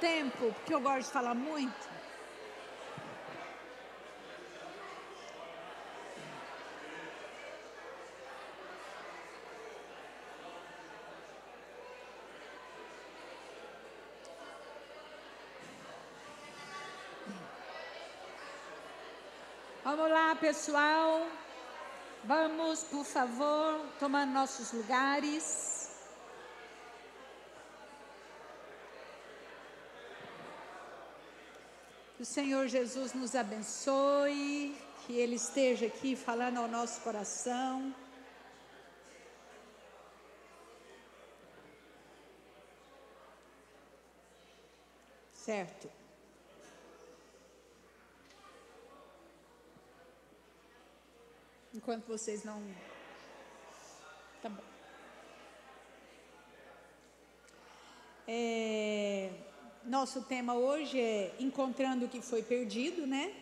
tempo, porque eu gosto de falar muito. Vamos lá, pessoal. Vamos, por favor, tomar nossos lugares. Que o Senhor Jesus nos abençoe, que Ele esteja aqui falando ao nosso coração. Certo. Enquanto vocês não... Tá bom. Nosso tema hoje é encontrando o que foi perdido, né?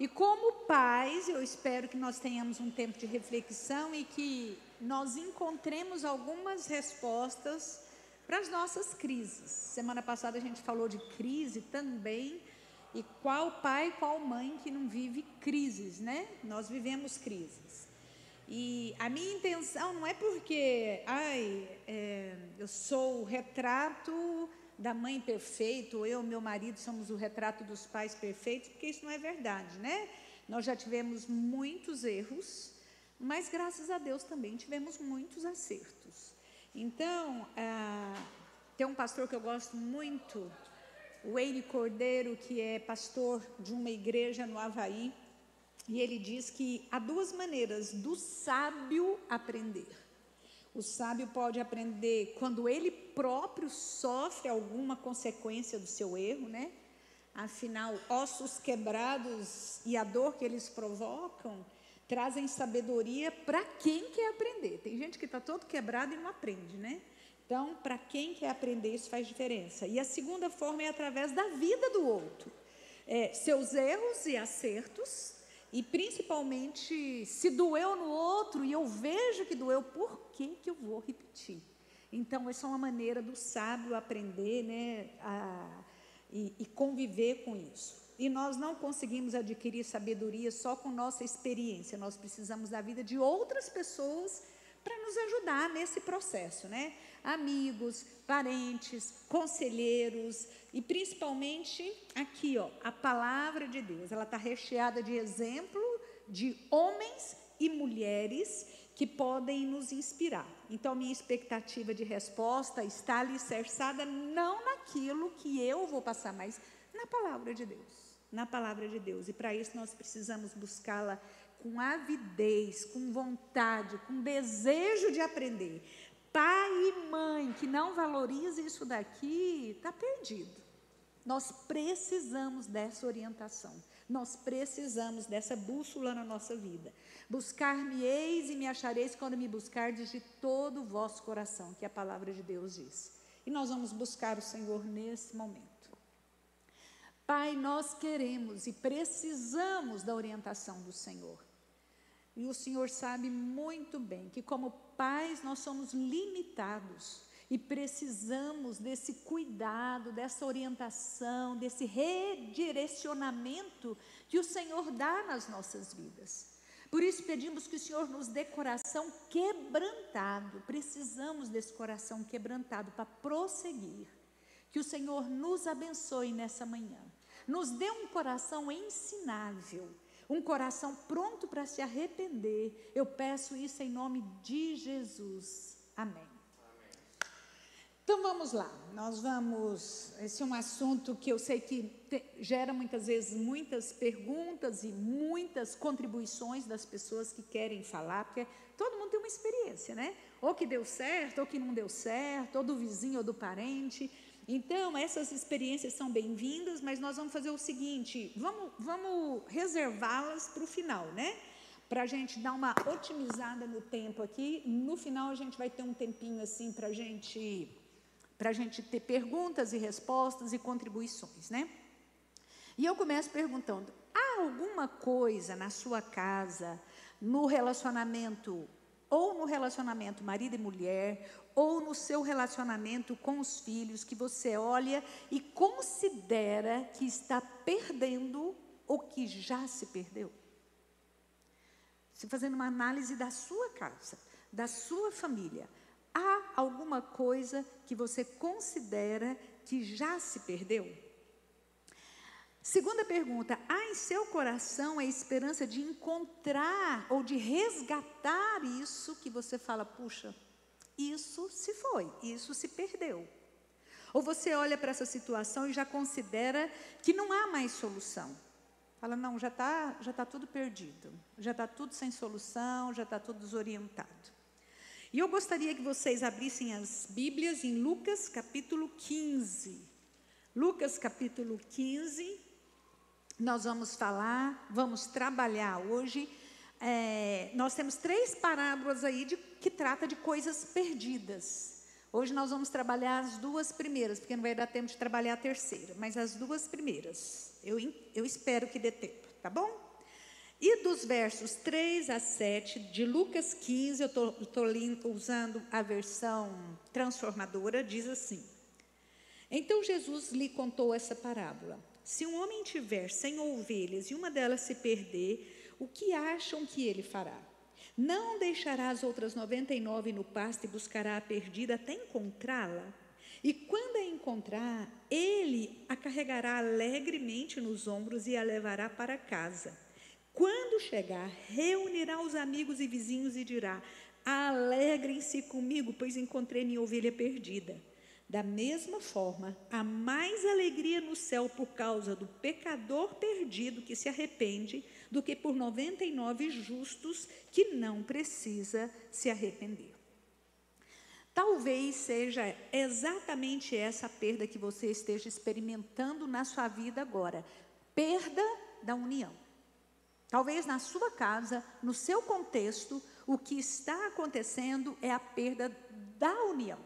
E como pais, eu espero que nós tenhamos um tempo de reflexão e que nós encontremos algumas respostas para as nossas crises. Semana passada a gente falou de crise também. E qual pai, qual mãe que não vive crises, né? Nós vivemos crises. E a minha intenção não é porque, eu sou o retrato da mãe perfeita, ou eu e meu marido somos o retrato dos pais perfeitos, porque isso não é verdade, né? Nós já tivemos muitos erros, mas graças a Deus também tivemos muitos acertos. Então, tem um pastor que eu gosto muito, o Wayne Cordeiro, que é pastor de uma igreja no Havaí, e ele diz que há duas maneiras do sábio aprender. O sábio pode aprender quando ele próprio sofre alguma consequência do seu erro, né? Afinal, ossos quebrados e a dor que eles provocam trazem sabedoria para quem quer aprender. Tem gente que está todo quebrado e não aprende, né? Então, para quem quer aprender, isso faz diferença. E a segunda forma é através da vida do outro. Seus erros e acertos, e principalmente, se doeu no outro e eu vejo que doeu, por que eu vou repetir? Então, essa é uma maneira do sábio aprender, né, e conviver com isso. E nós não conseguimos adquirir sabedoria só com nossa experiência, nós precisamos da vida de outras pessoas para nos ajudar nesse processo, né? Amigos, parentes, conselheiros e principalmente aqui, a palavra de Deus. Ela está recheada de exemplo de homens e mulheres que podem nos inspirar. Então, minha expectativa de resposta está alicerçada não naquilo que eu vou passar, mas na palavra de Deus. Na palavra de Deus. E para isso nós precisamos buscá-la com avidez, com vontade, com desejo de aprender. Pai e mãe que não valoriza isso daqui, está perdido. Nós precisamos dessa orientação. Nós precisamos dessa bússola na nossa vida. Buscar-me-eis e me achareis quando me buscardes de todo o vosso coração, que a palavra de Deus diz. E nós vamos buscar o Senhor nesse momento. Pai, nós queremos e precisamos da orientação do Senhor. E o Senhor sabe muito bem que como pais nós somos limitados e precisamos desse cuidado, dessa orientação, desse redirecionamento que o Senhor dá nas nossas vidas. Por isso pedimos que o Senhor nos dê coração quebrantado, precisamos desse coração quebrantado para prosseguir. Que o Senhor nos abençoe nessa manhã, nos dê um coração ensinável, um coração pronto para se arrepender. Eu peço isso em nome de Jesus. Amém. Então vamos lá, esse é um assunto que eu sei que gera muitas vezes muitas perguntas e muitas contribuições das pessoas que querem falar, porque todo mundo tem uma experiência, né? Ou que deu certo, ou que não deu certo, ou do vizinho ou do parente. Então, essas experiências são bem-vindas, mas nós vamos fazer o seguinte, vamos reservá-las para o final, né? Para a gente dar uma otimizada no tempo aqui. No final, a gente vai ter um tempinho assim para a gente ter perguntas e respostas e contribuições, né? E eu começo perguntando, há alguma coisa na sua casa, no relacionamento ou no relacionamento marido e mulher, ou no seu relacionamento com os filhos, que você olha e considera que está perdendo ou que já se perdeu? Se fazendo uma análise da sua casa, da sua família, há alguma coisa que você considera que já se perdeu? Segunda pergunta: há em seu coração a esperança de encontrar ou de resgatar isso que você fala, puxa, isso se foi, isso se perdeu? Ou você olha para essa situação e já considera que não há mais solução? Fala, não, já tá tudo perdido, já está tudo sem solução, já está tudo desorientado. E eu gostaria que vocês abrissem as Bíblias em Lucas capítulo 15. Lucas capítulo 15, nós vamos trabalhar hoje. Nós temos 3 parábolas aí que trata de coisas perdidas. Hoje nós vamos trabalhar as 2 primeiras, porque não vai dar tempo de trabalhar a terceira, mas as 2 primeiras. Eu espero que dê tempo, tá bom? E dos versos 3 a 7 de Lucas 15, eu estou usando a versão transformadora, diz assim: então Jesus lhe contou essa parábola. Se um homem tiver 100 ovelhas e uma delas se perder, o que acham que ele fará? Não deixará as outras 99 no pasto e buscará a perdida até encontrá-la? E quando a encontrar, ele a carregará alegremente nos ombros e a levará para casa. Quando chegar, reunirá os amigos e vizinhos e dirá: alegrem-se comigo, pois encontrei minha ovelha perdida. Da mesma forma, há mais alegria no céu por causa do pecador perdido que se arrepende do que por 99 justos que não precisa se arrepender. Talvez seja exatamente essa perda que você esteja experimentando na sua vida agora. Perda da união. Talvez na sua casa, no seu contexto, o que está acontecendo é a perda da união.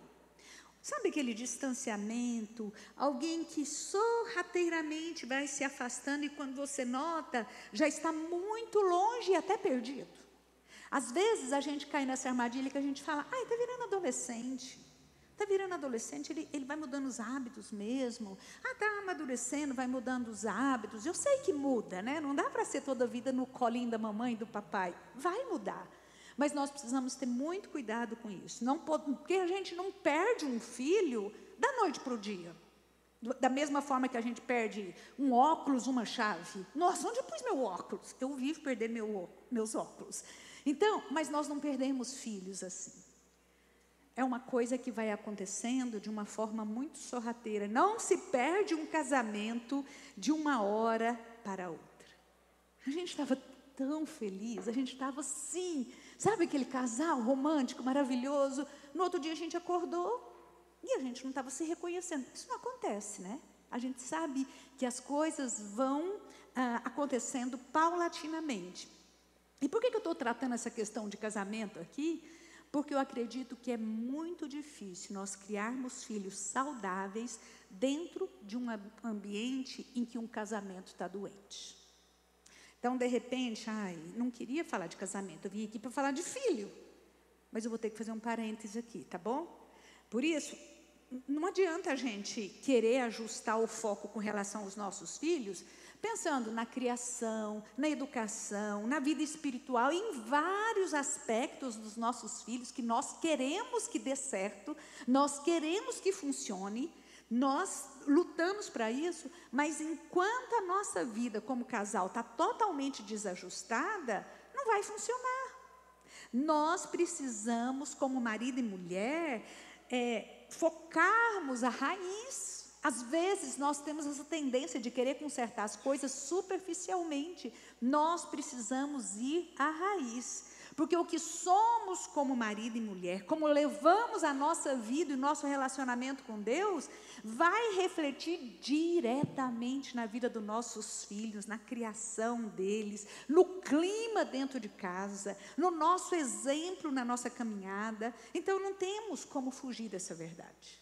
Sabe aquele distanciamento? Alguém que sorrateiramente vai se afastando e quando você nota, já está muito longe e até perdido. Às vezes a gente cai nessa armadilha que a gente fala, está virando adolescente. Está virando adolescente, ele vai mudando os hábitos mesmo. Está amadurecendo, vai mudando os hábitos. Eu sei que muda, né? Não dá para ser toda a vida no colinho da mamãe e do papai. Vai mudar. Mas nós precisamos ter muito cuidado com isso. Porque a gente não perde um filho da noite para o dia. Da mesma forma que a gente perde um óculos, uma chave. Nossa, onde eu pus meu óculos? Eu vivo perder meus óculos. Então, mas nós não perdemos filhos assim. É uma coisa que vai acontecendo de uma forma muito sorrateira. Não se perde um casamento de uma hora para outra. A gente estava tão feliz, a gente estava assim, sabe aquele casal romântico, maravilhoso? No outro dia a gente acordou e a gente não estava se reconhecendo. Isso não acontece, né? A gente sabe que as coisas vão acontecendo paulatinamente. E por que eu estou tratando essa questão de casamento aqui? Porque eu acredito que é muito difícil nós criarmos filhos saudáveis dentro de um ambiente em que um casamento está doente. Então, de repente, não queria falar de casamento, eu vim aqui para falar de filho. Mas eu vou ter que fazer um parêntese aqui, tá bom? Por isso, não adianta a gente querer ajustar o foco com relação aos nossos filhos, pensando na criação, na educação, na vida espiritual, em vários aspectos dos nossos filhos que nós queremos que dê certo, nós queremos que funcione, nós lutamos para isso, mas enquanto a nossa vida como casal está totalmente desajustada, não vai funcionar. Nós precisamos, como marido e mulher, focarmos a raiz. Às vezes nós temos essa tendência de querer consertar as coisas superficialmente. Nós precisamos ir à raiz. Porque o que somos como marido e mulher, como levamos a nossa vida e o nosso relacionamento com Deus, vai refletir diretamente na vida dos nossos filhos, na criação deles, no clima dentro de casa, no nosso exemplo na nossa caminhada. Então não temos como fugir dessa verdade.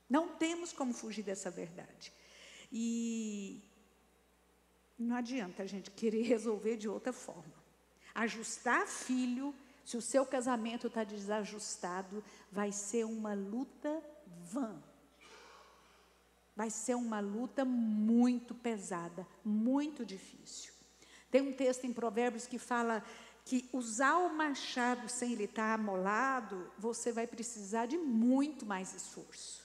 Não temos como fugir dessa verdade. E não adianta a gente querer resolver de outra forma. Ajustar filho se o seu casamento está desajustado, vai ser uma luta vã. Vai ser uma luta muito pesada, muito difícil. Tem um texto em Provérbios que fala que usar o machado sem ele estar amolado, você vai precisar de muito mais esforço.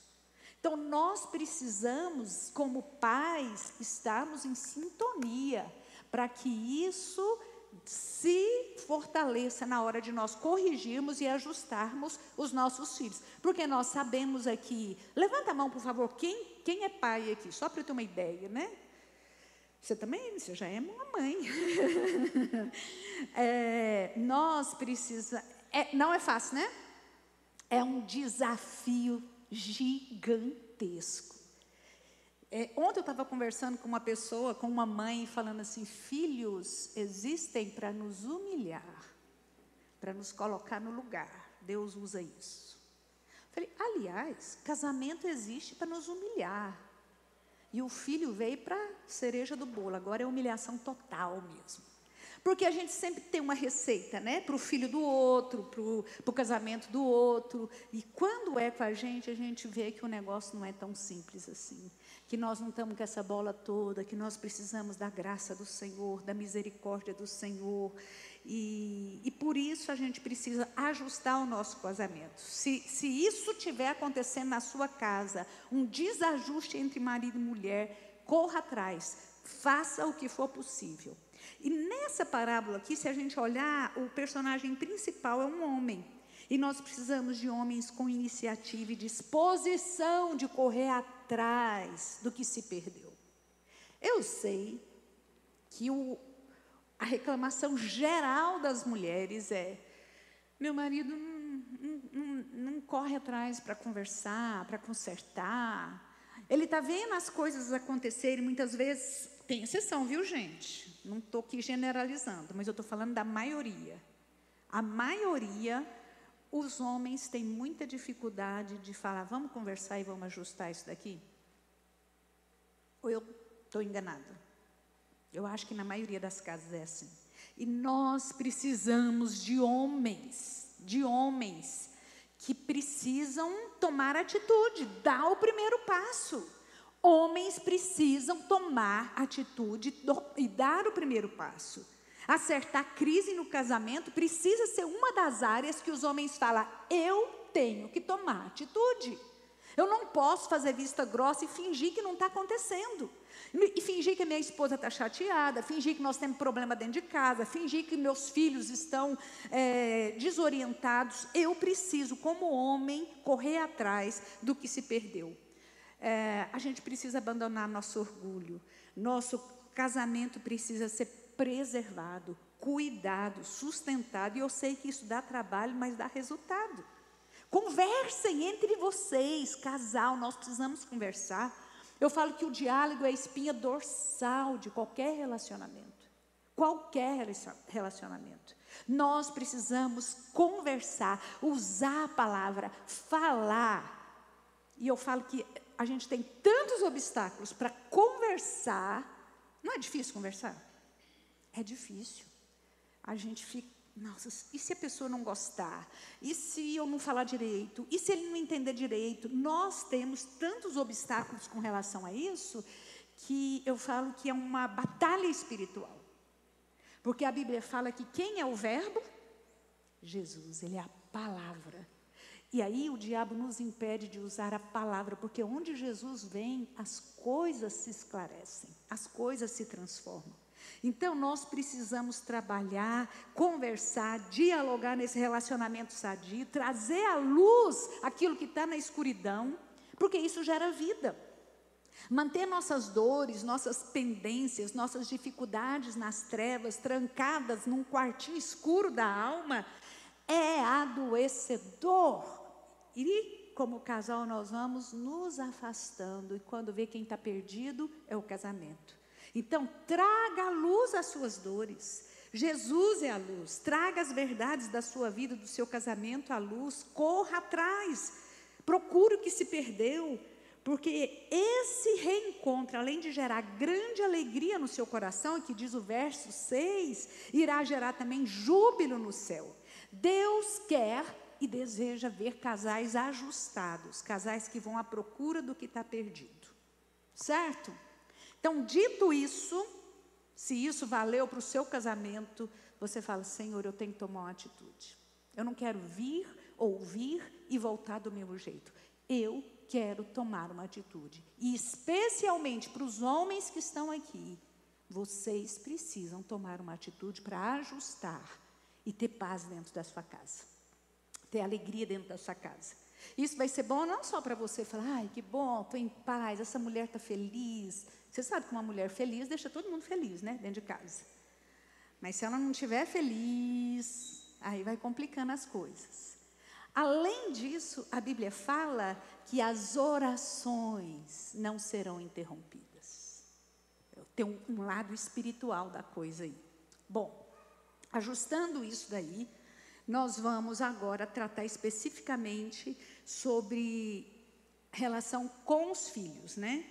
Então, nós precisamos, como pais, estarmos em sintonia, para que isso se fortaleça na hora de nós corrigirmos e ajustarmos os nossos filhos. Porque nós sabemos aqui, levanta a mão por favor, quem é pai aqui? Só para eu ter uma ideia, né? Você também, você já é mamãe. Nós precisamos, não é fácil, né? É um desafio gigantesco. Ontem eu estava conversando com uma pessoa, com uma mãe, falando assim, filhos existem para nos humilhar, para nos colocar no lugar. Deus usa isso. Falei, aliás, casamento existe para nos humilhar. E o filho veio para cereja do bolo, agora é humilhação total mesmo. Porque a gente sempre tem uma receita, né? Para o filho do outro, para o casamento do outro. E quando é com a gente vê que o negócio não é tão simples assim. Que nós não estamos com essa bola toda, que nós precisamos da graça do Senhor, da misericórdia do Senhor. E por isso a gente precisa ajustar o nosso casamento. Se isso estiver acontecendo na sua casa, um desajuste entre marido e mulher, corra atrás, faça o que for possível. E nessa parábola aqui, se a gente olhar, o personagem principal é um homem. E nós precisamos de homens com iniciativa e disposição de correr atrás do que se perdeu. Eu sei que a reclamação geral das mulheres é: meu marido não corre atrás para conversar, para consertar. Ele está vendo as coisas acontecerem, muitas vezes, tem exceção, viu gente? Não estou aqui generalizando, mas eu estou falando da maioria. A maioria, os homens têm muita dificuldade de falar, vamos conversar e vamos ajustar isso daqui? Ou eu estou enganada? Eu acho que na maioria das casas é assim. E nós precisamos de homens que precisam tomar atitude, dar o primeiro passo. Homens precisam tomar atitude e dar o primeiro passo. Acertar crise no casamento precisa ser uma das áreas que os homens falam, eu tenho que tomar atitude. Eu não posso fazer vista grossa e fingir que não está acontecendo. E fingir que a minha esposa está chateada, fingir que nós temos problema dentro de casa, fingir que meus filhos estão desorientados. Eu preciso, como homem, correr atrás do que se perdeu. A gente precisa abandonar nosso orgulho. Nosso casamento precisa ser preservado, cuidado, sustentado. E eu sei que isso dá trabalho, mas dá resultado. Conversem entre vocês, casal, nós precisamos conversar. Eu falo que o diálogo é a espinha dorsal de qualquer relacionamento. Qualquer relacionamento. Nós precisamos conversar, usar a palavra, falar. E eu falo que a gente tem tantos obstáculos para conversar. Não é difícil conversar? É difícil. A gente fica, nossa, e se a pessoa não gostar? E se eu não falar direito? E se ele não entender direito? Nós temos tantos obstáculos com relação a isso, que eu falo que é uma batalha espiritual. Porque a Bíblia fala que quem é o verbo? Jesus, ele é a palavra. E aí o diabo nos impede de usar a palavra, porque onde Jesus vem, as coisas se esclarecem, as coisas se transformam. Então nós precisamos trabalhar, conversar, dialogar nesse relacionamento sadio, trazer à luz aquilo que está na escuridão, porque isso gera vida. Manter nossas dores, nossas pendências, nossas dificuldades nas trevas, trancadas num quartinho escuro da alma, é adoecedor. E como casal nós vamos nos afastando, e quando vê quem está perdido é o casamento. Então traga à luz as suas dores. Jesus é a luz. Traga as verdades da sua vida, do seu casamento à luz. Corra atrás, procure o que se perdeu, porque esse reencontro, além de gerar grande alegria no seu coração, que diz o verso 6, irá gerar também júbilo no céu. Deus quer e deseja ver casais ajustados, casais que vão à procura do que está perdido, certo? Então, dito isso, se isso valeu para o seu casamento, você fala: Senhor, eu tenho que tomar uma atitude. Eu não quero vir, ouvir e voltar do mesmo jeito. Eu quero tomar uma atitude. E especialmente para os homens que estão aqui, vocês precisam tomar uma atitude para ajustar e ter paz dentro da sua casa, ter alegria dentro da sua casa. Isso vai ser bom não só para você falar: ai, que bom, estou em paz, essa mulher está feliz. Você sabe que uma mulher feliz deixa todo mundo feliz, né, dentro de casa. Mas se ela não estiver feliz, aí vai complicando as coisas. Além disso, a Bíblia fala que as orações não serão interrompidas. Tem um lado espiritual da coisa aí. Bom, ajustando isso daí, nós vamos agora tratar especificamente sobre relação com os filhos, né?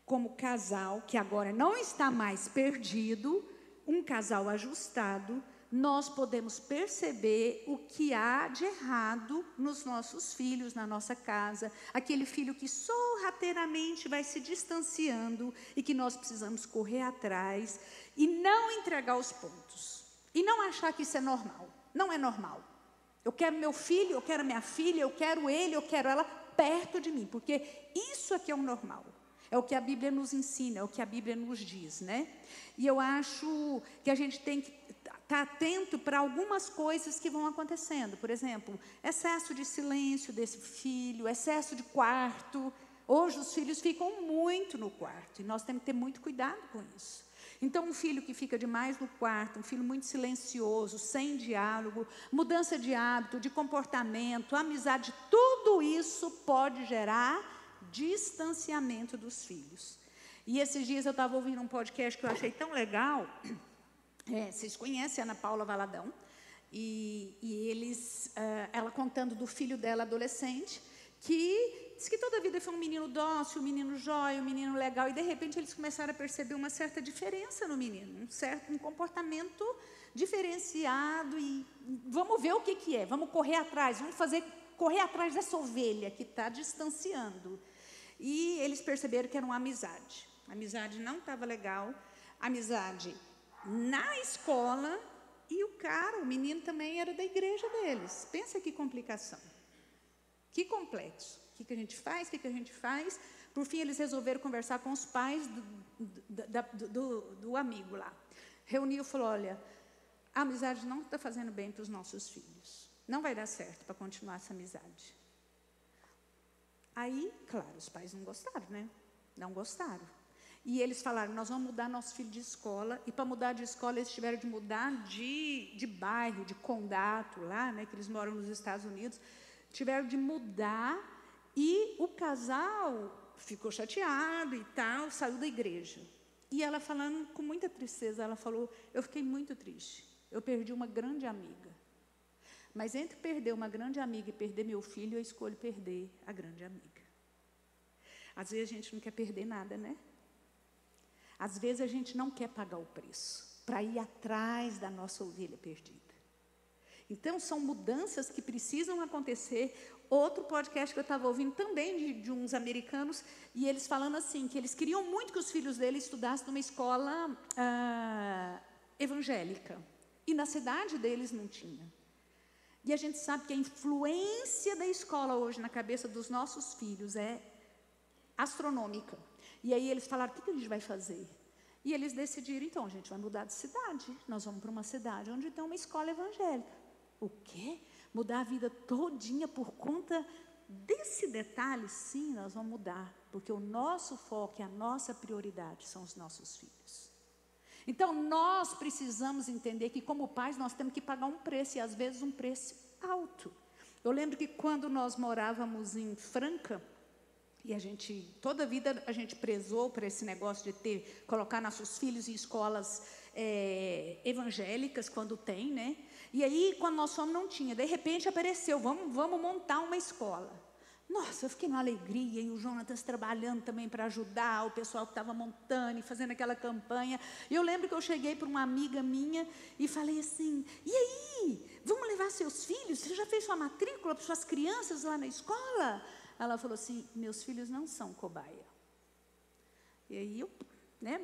Como casal que agora não está mais perdido, um casal ajustado, nós podemos perceber o que há de errado nos nossos filhos, na nossa casa, aquele filho que sorrateiramente vai se distanciando e que nós precisamos correr atrás e não entregar os pontos. E não achar que isso é normal. Não é normal. Eu quero meu filho, eu quero minha filha, eu quero ele, eu quero ela perto de mim, porque isso aqui é o normal. É o que a Bíblia nos ensina, é o que a Bíblia nos diz, né? E eu acho que a gente tem que estar atento para algumas coisas que vão acontecendo. Por exemplo, excesso de silêncio desse filho, excesso de quarto. Hoje os filhos ficam muito no quarto e nós temos que ter muito cuidado com isso. Então, um filho que fica demais no quarto, um filho muito silencioso, sem diálogo, mudança de hábito, de comportamento, amizade, tudo isso pode gerar distanciamento dos filhos. E esses dias eu estava ouvindo um podcast que eu achei tão legal. Vocês conhecem a Ana Paula Valadão, ela contando do filho dela adolescente, que diz que toda a vida foi um menino dócil, um menino jóia, um menino legal, e de repente eles começaram a perceber uma certa diferença no menino, um comportamento diferenciado, e vamos ver o que é, vamos correr atrás, correr atrás dessa ovelha que está distanciando. E eles perceberam que era uma amizade. A amizade não estava legal, amizade na escola, e o menino também era da igreja deles. Pensa que complicação, que complexo. O que a gente faz? Por fim, eles resolveram conversar com os pais do amigo lá. Reuniu e falou: olha, a amizade não está fazendo bem para os nossos filhos. Não vai dar certo para continuar essa amizade. Aí, claro, os pais não gostaram, né? Não gostaram. E eles falaram: nós vamos mudar nosso filho de escola. E para mudar de escola, eles tiveram de mudar de bairro, de condado lá, né? Que eles moram nos Estados Unidos. Tiveram de mudar. E o casal ficou chateado e tal, saiu da igreja. E ela falando com muita tristeza, ela falou: eu fiquei muito triste. Eu perdi uma grande amiga. Mas entre perder uma grande amiga e perder meu filho, eu escolho perder a grande amiga. Às vezes a gente não quer perder nada, né? Às vezes a gente não quer pagar o preço para ir atrás da nossa ovelha perdida. Então, são mudanças que precisam acontecer. Outro podcast que eu estava ouvindo também de uns americanos, e eles falando assim, que eles queriam muito que os filhos deles estudassem numa escola evangélica. E na cidade deles não tinha. E a gente sabe que a influência da escola hoje na cabeça dos nossos filhos é astronômica. E aí eles falaram: o que a gente vai fazer? E eles decidiram: então, a gente vai mudar de cidade. Nós vamos para uma cidade onde tem uma escola evangélica. O quê? Mudar a vida todinha por conta desse detalhe? Sim, nós vamos mudar. Porque o nosso foco e a nossa prioridade são os nossos filhos. Então, nós precisamos entender que, como pais, nós temos que pagar um preço, e às vezes um preço alto. Eu lembro que quando nós morávamos em Franca, e toda a vida a gente prezou para esse negócio de colocar nossos filhos em escolas evangélicas, quando tem, né? E aí, quando nós fomos, não tinha. De repente, apareceu: vamos montar uma escola. Nossa, eu fiquei numa alegria, e o Jonatas trabalhando também para ajudar o pessoal que estava montando e fazendo aquela campanha. E eu lembro que eu cheguei para uma amiga minha e falei assim, e aí, vamos levar seus filhos? Você já fez sua matrícula para suas crianças lá na escola? Ela falou assim, meus filhos não são cobaia. E aí eu,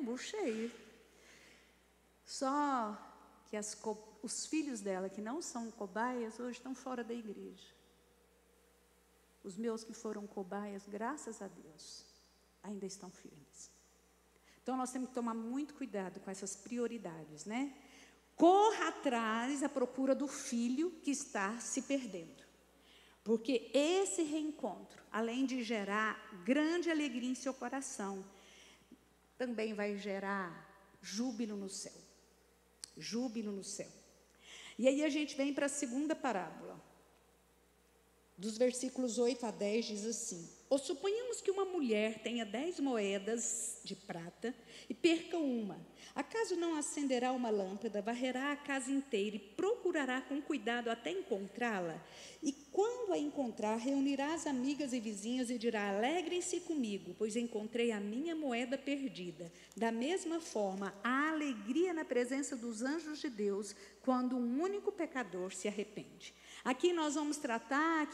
murchei. Só que os filhos dela que não são cobaias hoje estão fora da igreja. Os meus que foram cobaias, graças a Deus, ainda estão firmes. Então nós temos que tomar muito cuidado com essas prioridades, né? Corra atrás à procura do filho que está se perdendo. Porque esse reencontro, além de gerar grande alegria em seu coração, também vai gerar júbilo no céu. Júbilo no céu. E aí a gente vem para a segunda parábola. Dos versículos 8 a 10 diz assim, ou suponhamos que uma mulher tenha 10 moedas de prata e perca uma. Acaso não acenderá uma lâmpada, varrerá a casa inteira e procurará com cuidado até encontrá-la? E quando a encontrar, reunirá as amigas e vizinhas e dirá, alegrem-se comigo, pois encontrei a minha moeda perdida. Da mesma forma, há alegria na presença dos anjos de Deus quando um único pecador se arrepende. Aqui nós vamos tratar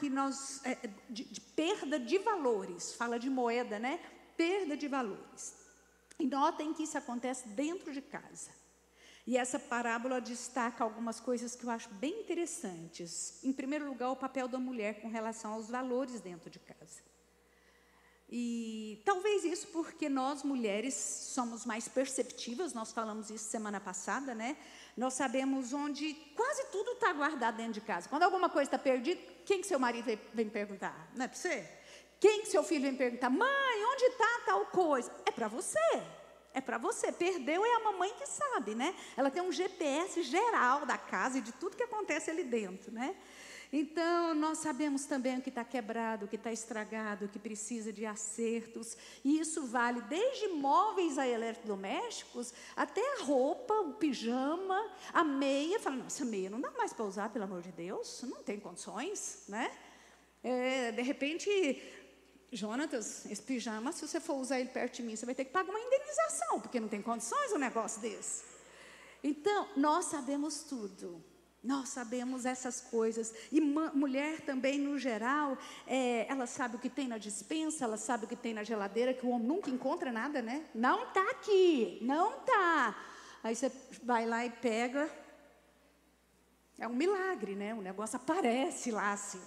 de perda de valores, fala de moeda, né? Perda de valores. E notem que isso acontece dentro de casa. E essa parábola destaca algumas coisas que eu acho bem interessantes. Em primeiro lugar, o papel da mulher com relação aos valores dentro de casa. E talvez isso porque nós mulheres somos mais perceptivas, nós falamos isso semana passada, né? Nós sabemos onde quase tudo está guardado dentro de casa. Quando alguma coisa está perdida, quem que seu marido vem perguntar? Não é para você? Quem que seu filho vem perguntar? Mãe, onde está tal coisa? É para você. É para você. Perdeu é a mamãe que sabe, né? Ela tem um GPS geral da casa e de tudo que acontece ali dentro, né? Então, nós sabemos também o que está quebrado, o que está estragado, o que precisa de acertos. E isso vale desde móveis a eletrodomésticos, até a roupa, o pijama, a meia. Fala, não, essa meia não dá mais para usar, pelo amor de Deus, não tem condições, né? De repente, Jonatas, esse pijama, se você for usar ele perto de mim, você vai ter que pagar uma indenização, porque não tem condições um negócio desse. Então, nós sabemos tudo. Nós sabemos essas coisas. E mulher também, no geral, ela sabe o que tem na despensa, ela sabe o que tem na geladeira, que o homem nunca encontra nada, né? Não está aqui, não está. Aí você vai lá e pega. É um milagre, né? O negócio aparece lá assim.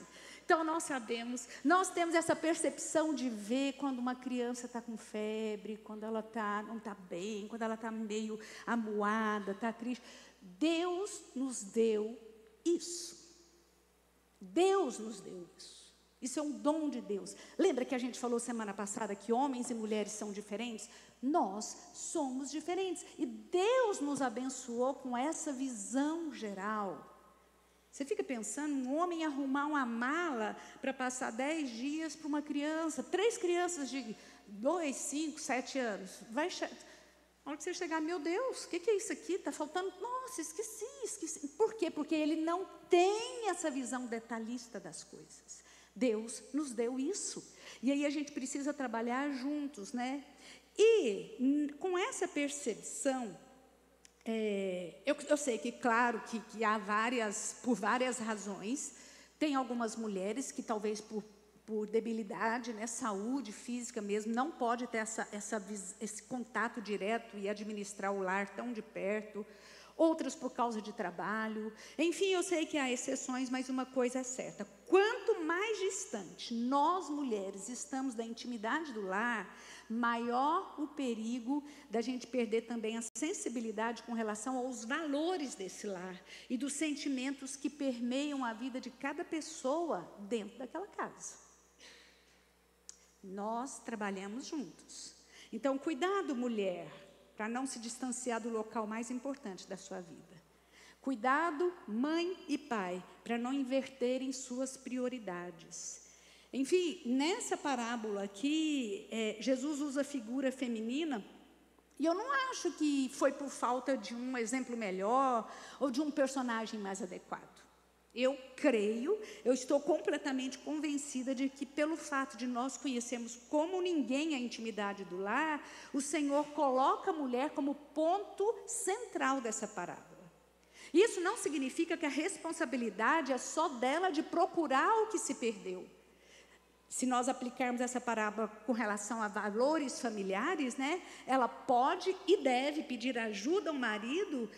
Então, nós sabemos, nós temos essa percepção de ver quando uma criança está com febre, quando ela não está bem, quando ela está meio amuada, está triste. Deus nos deu isso. Deus nos deu isso. Isso é um dom de Deus. Lembra que a gente falou semana passada que homens e mulheres são diferentes? Nós somos diferentes. E Deus nos abençoou com essa visão geral. Você fica pensando, um homem arrumar uma mala para passar 10 dias para uma criança, 3 crianças de 2, 5, 7 anos. Na hora que você chegar, meu Deus, o que é isso aqui? Está faltando, nossa, esqueci. Por quê? Porque ele não tem essa visão detalhista das coisas. Deus nos deu isso. E aí a gente precisa trabalhar juntos, né? E com essa percepção, eu sei que, claro, que há por várias razões, tem algumas mulheres que talvez por debilidade, né, saúde física mesmo, não pode ter esse contato direto e administrar o lar tão de perto. Outras por causa de trabalho. Enfim, eu sei que há exceções, mas uma coisa é certa. Quanto mais distante nós, mulheres, estamos da intimidade do lar, maior o perigo da gente perder também a sensibilidade com relação aos valores desse lar e dos sentimentos que permeiam a vida de cada pessoa dentro daquela casa. Nós trabalhamos juntos. Então, cuidado, mulher, para não se distanciar do local mais importante da sua vida. Cuidado, mãe e pai, para não inverterem suas prioridades. Enfim, nessa parábola aqui, Jesus usa a figura feminina, e eu não acho que foi por falta de um exemplo melhor ou de um personagem mais adequado. Eu creio, eu estou completamente convencida de que pelo fato de nós conhecermos como ninguém a intimidade do lar, o Senhor coloca a mulher como ponto central dessa parábola. Isso não significa que a responsabilidade é só dela de procurar o que se perdeu. Se nós aplicarmos essa parábola com relação a valores familiares, né, ela pode e deve pedir ajuda ao marido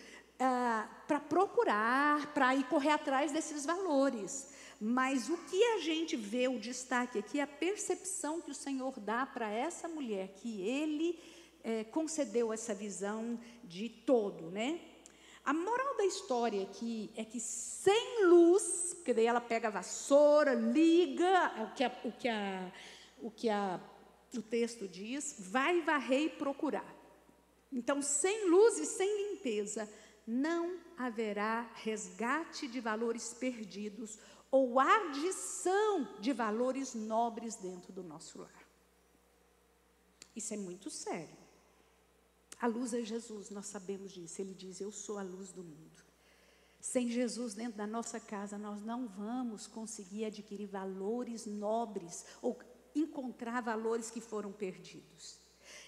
para procurar, para ir correr atrás desses valores. Mas o que a gente vê, o destaque aqui, é a percepção que o Senhor dá para essa mulher, que Ele concedeu essa visão de todo, né? A moral da história aqui é que sem luz, porque daí ela pega a vassoura, liga, o texto diz, vai varrer e procurar. Então, sem luz e sem limpeza, não haverá resgate de valores perdidos ou adição de valores nobres dentro do nosso lar. Isso é muito sério. A luz é Jesus, nós sabemos disso. Ele diz, eu sou a luz do mundo. Sem Jesus dentro da nossa casa, nós não vamos conseguir adquirir valores nobres ou encontrar valores que foram perdidos.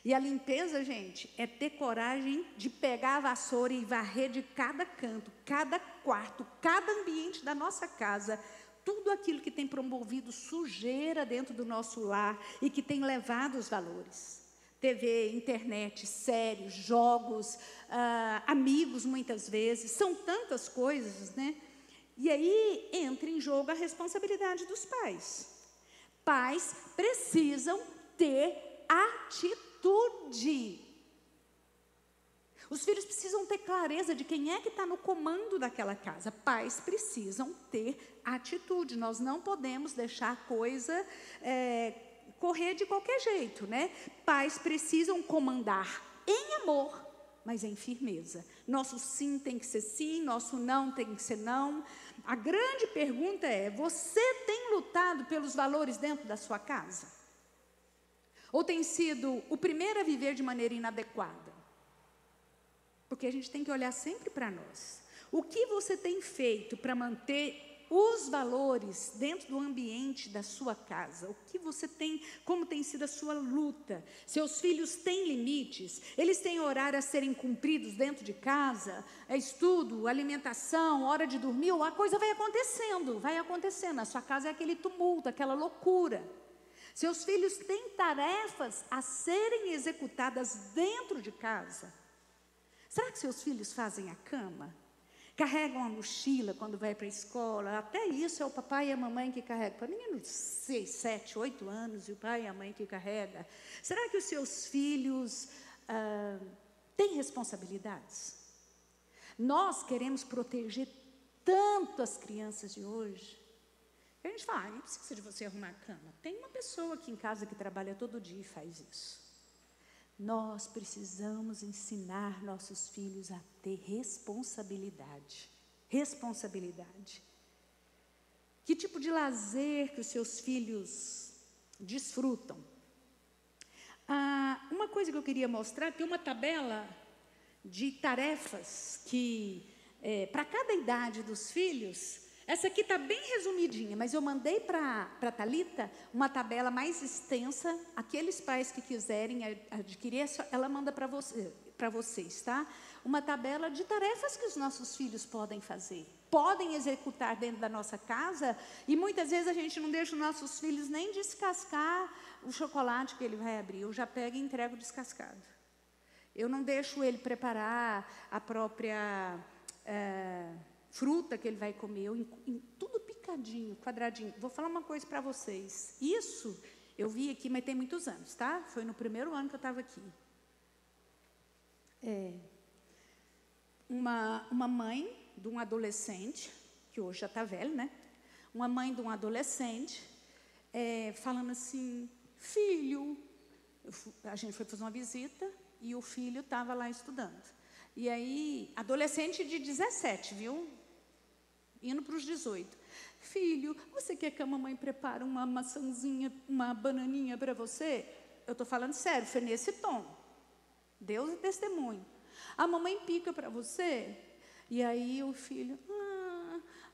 E a limpeza, gente, é ter coragem de pegar a vassoura e varrer de cada canto, cada quarto, cada ambiente da nossa casa, tudo aquilo que tem promovido sujeira dentro do nosso lar e que tem levado os valores. TV, internet, séries, jogos, amigos muitas vezes, são tantas coisas, né? E aí entra em jogo a responsabilidade dos pais. Pais precisam ter atitude. Os filhos precisam ter clareza de quem é que está no comando daquela casa. Pais precisam ter atitude. Nós não podemos deixar a coisa correr de qualquer jeito, né? Pais precisam comandar em amor, mas em firmeza. Nosso sim tem que ser sim, nosso não tem que ser não. A grande pergunta é, você tem lutado pelos valores dentro da sua casa? Ou tem sido o primeiro a viver de maneira inadequada? Porque a gente tem que olhar sempre para nós. O que você tem feito para manter os valores dentro do ambiente da sua casa? O que você tem, como tem sido a sua luta? Seus filhos têm limites? Eles têm horário a serem cumpridos dentro de casa? É estudo, alimentação, hora de dormir? Ou a coisa vai acontecendo. A sua casa é aquele tumulto, aquela loucura. Seus filhos têm tarefas a serem executadas dentro de casa? Será que seus filhos fazem a cama? Carregam a mochila quando vai para a escola? Até isso é o papai e a mamãe que carregam. Para meninos de 6, 7, 8 anos, e o pai e a mãe que carrega. Será que os seus filhos têm responsabilidades? Nós queremos proteger tanto as crianças de hoje. A gente fala, não precisa de você arrumar a cama. Tem uma pessoa aqui em casa que trabalha todo dia e faz isso. Nós precisamos ensinar nossos filhos a ter responsabilidade. Responsabilidade. Que tipo de lazer que os seus filhos desfrutam? Uma coisa que eu queria mostrar, tem uma tabela de tarefas que, para cada idade dos filhos, essa aqui está bem resumidinha, mas eu mandei para a Thalita uma tabela mais extensa. Aqueles pais que quiserem adquirir, ela manda para vocês, tá? Uma tabela de tarefas que os nossos filhos podem fazer, podem executar dentro da nossa casa, e muitas vezes a gente não deixa os nossos filhos nem descascar o chocolate que ele vai abrir. Eu já pego e entrego descascado. Eu não deixo ele preparar a própria fruta que ele vai comer, tudo picadinho, quadradinho. Vou falar uma coisa para vocês. Isso eu vi aqui, mas tem muitos anos, tá? Foi no primeiro ano que eu estava aqui. Uma mãe de um adolescente, que hoje já está velho, né? Uma mãe de um adolescente, falando assim, filho, a gente foi fazer uma visita e o filho estava lá estudando. E aí, adolescente de 17, viu? Indo para os 18. Filho, você quer que a mamãe prepare uma maçãzinha, uma bananinha para você? Eu estou falando sério, foi nesse tom. Deus é testemunho. A mamãe pica para você? E aí o filho,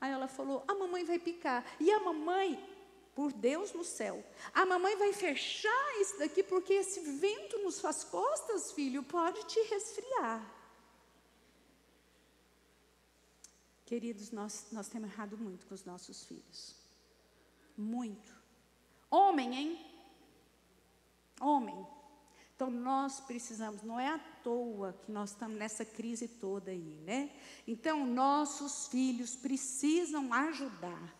Aí ela falou, a mamãe vai picar. E a mamãe, por Deus no céu, a mamãe vai fechar isso daqui, porque esse vento nos faz costas, filho, pode te resfriar. Queridos, nós temos errado muito com os nossos filhos. Muito. Homem, hein? Homem. Então, nós precisamos, não é à toa que nós estamos nessa crise toda aí, né? Então, nossos filhos precisam ajudar.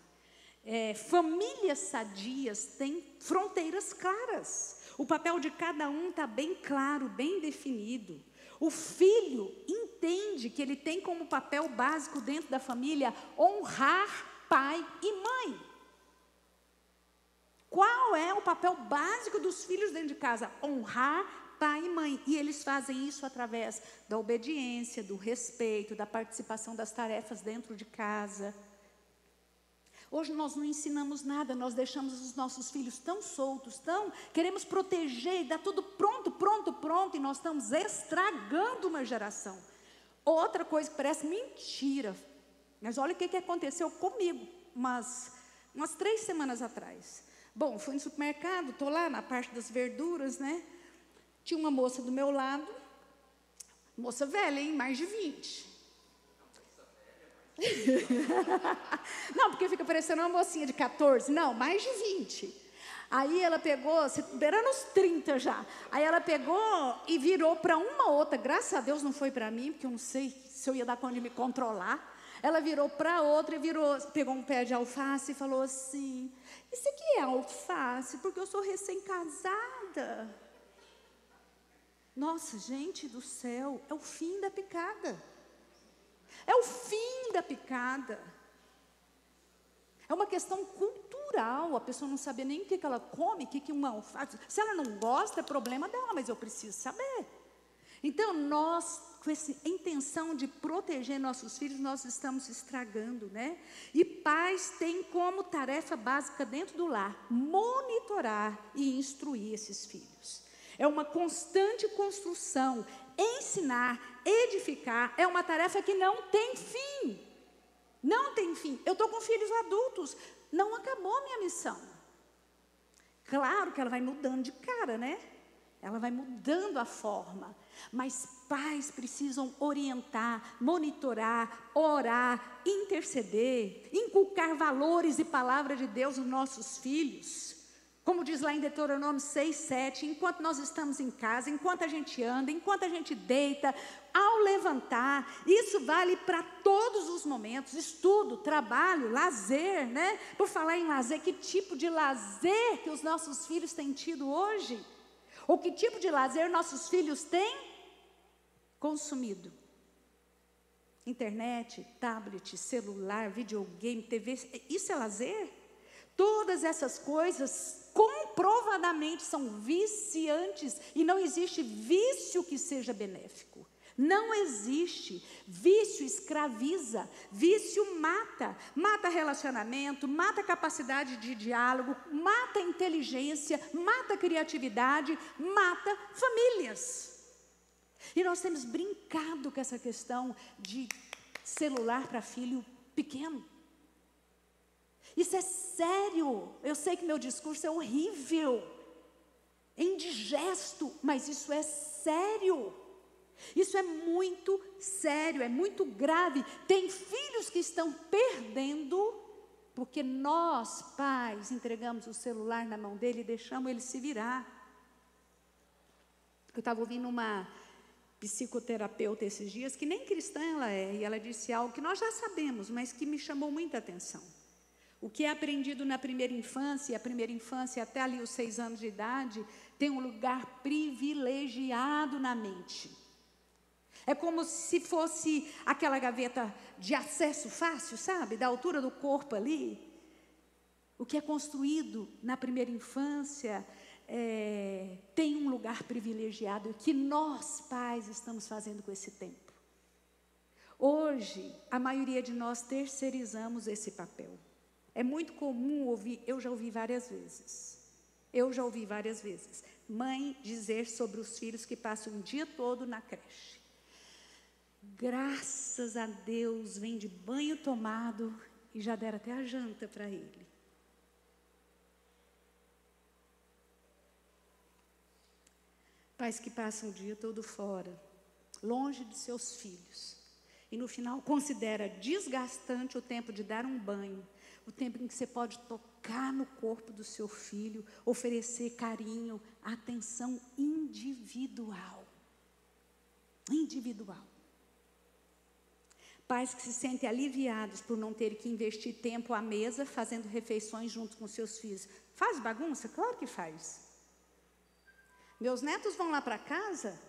Famílias sadias têm fronteiras claras. O papel de cada um está bem claro, bem definido. O filho entende que ele tem como papel básico dentro da família honrar pai e mãe. Qual é o papel básico dos filhos dentro de casa? Honrar pai e mãe. E eles fazem isso através da obediência, do respeito, da participação das tarefas dentro de casa. Hoje nós não ensinamos nada, nós deixamos os nossos filhos tão soltos, queremos proteger e dar tudo pronto, e nós estamos estragando uma geração. Outra coisa que parece mentira, mas olha o que aconteceu comigo, umas 3 semanas atrás. Bom, fui no supermercado, estou lá na parte das verduras, né? Tinha uma moça do meu lado, moça velha, hein? Mais de 20. Não, porque fica parecendo uma mocinha de 14, não, mais de 20. Aí ela pegou, beirando os 30 já. Aí ela pegou e virou para uma outra, graças a Deus não foi para mim, porque eu não sei se eu ia dar conta de me controlar. Ela virou para outra e pegou um pé de alface e falou assim, isso aqui é alface, porque eu sou recém-casada. Nossa, gente do céu, é o fim da picada. É o fim da picada. É uma questão cultural, a pessoa não sabe nem o que ela come, o que uma alface. Se ela não gosta, é problema dela, mas eu preciso saber. Então, nós, com essa intenção de proteger nossos filhos, nós estamos estragando, né? E pais têm como tarefa básica dentro do lar, monitorar e instruir esses filhos. É uma constante construção. Ensinar, edificar, é uma tarefa que não tem fim. Não tem fim. Eu estou com filhos adultos, não acabou a minha missão. Claro que ela vai mudando de cara, né? Ela vai mudando a forma. Mas pais precisam orientar, monitorar, orar, interceder, inculcar valores e palavra de Deus nos nossos filhos. Como diz lá em Deuteronômio 6, 7, enquanto nós estamos em casa, enquanto a gente anda, enquanto a gente deita, ao levantar, isso vale para todos os momentos, estudo, trabalho, lazer, né? Por falar em lazer, que tipo de lazer que os nossos filhos têm tido hoje? Ou que tipo de lazer nossos filhos têm consumido? Internet, tablet, celular, videogame, TV, isso é lazer? Todas essas coisas comprovadamente são viciantes e não existe vício que seja benéfico. Não existe. Vício escraviza, vício mata relacionamento, mata capacidade de diálogo, mata inteligência, mata criatividade, mata famílias. E nós temos brincado com essa questão de celular para filho pequeno. Isso é sério. Eu sei que meu discurso é horrível, é indigesto, mas isso é sério. Isso é muito sério, é muito grave. Tem filhos que estão perdendo, porque nós, pais, entregamos o celular na mão dele e deixamos ele se virar. Eu estava ouvindo uma psicoterapeuta esses dias, que nem cristã ela é, e ela disse algo que nós já sabemos, mas que me chamou muita atenção. O que é aprendido na primeira infância, a primeira infância até ali os 6 anos de idade, tem um lugar privilegiado na mente. É como se fosse aquela gaveta de acesso fácil, sabe? Da altura do corpo ali. O que é construído na primeira infância tem um lugar privilegiado que nós, pais, estamos fazendo com esse tempo. Hoje, a maioria de nós terceirizamos esse papel. É muito comum ouvir, eu já ouvi várias vezes, mãe dizer sobre os filhos que passam o dia todo na creche. Graças a Deus, vem de banho tomado e já deram até a janta para ele. Pais que passam o dia todo fora, longe de seus filhos, e no final considera desgastante o tempo de dar um banho, o tempo em que você pode tocar no corpo do seu filho, oferecer carinho, atenção individual. Individual. Pais que se sentem aliviados por não ter que investir tempo à mesa, fazendo refeições junto com seus filhos. Faz bagunça? Claro que faz. Meus netos vão lá para casa,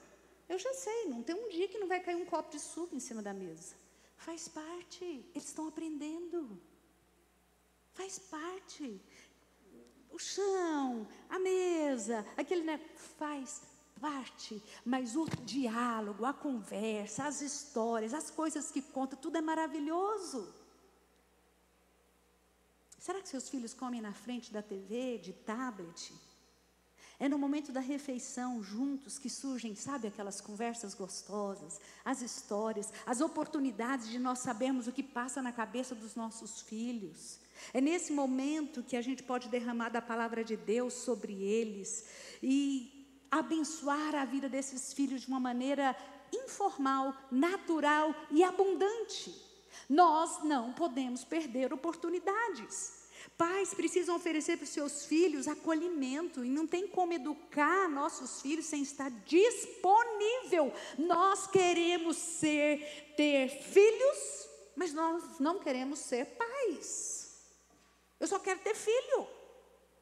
eu já sei, não tem um dia que não vai cair um copo de suco em cima da mesa. Faz parte, eles estão aprendendo. Faz parte. O chão, a mesa, aquele faz parte. Mas o diálogo, a conversa, as histórias, as coisas que conta, tudo é maravilhoso. Será que seus filhos comem na frente da TV, de tablet? É no momento da refeição, juntos, que surgem, sabe, aquelas conversas gostosas, as histórias, as oportunidades de nós sabermos o que passa na cabeça dos nossos filhos. É nesse momento que a gente pode derramar da palavra de Deus sobre eles e abençoar a vida desses filhos de uma maneira informal, natural e abundante. Nós não podemos perder oportunidades. Pais precisam oferecer para os seus filhos acolhimento, e não tem como educar nossos filhos sem estar disponível. Nós queremos ter filhos, mas nós não queremos ser pais. Eu só quero ter filho,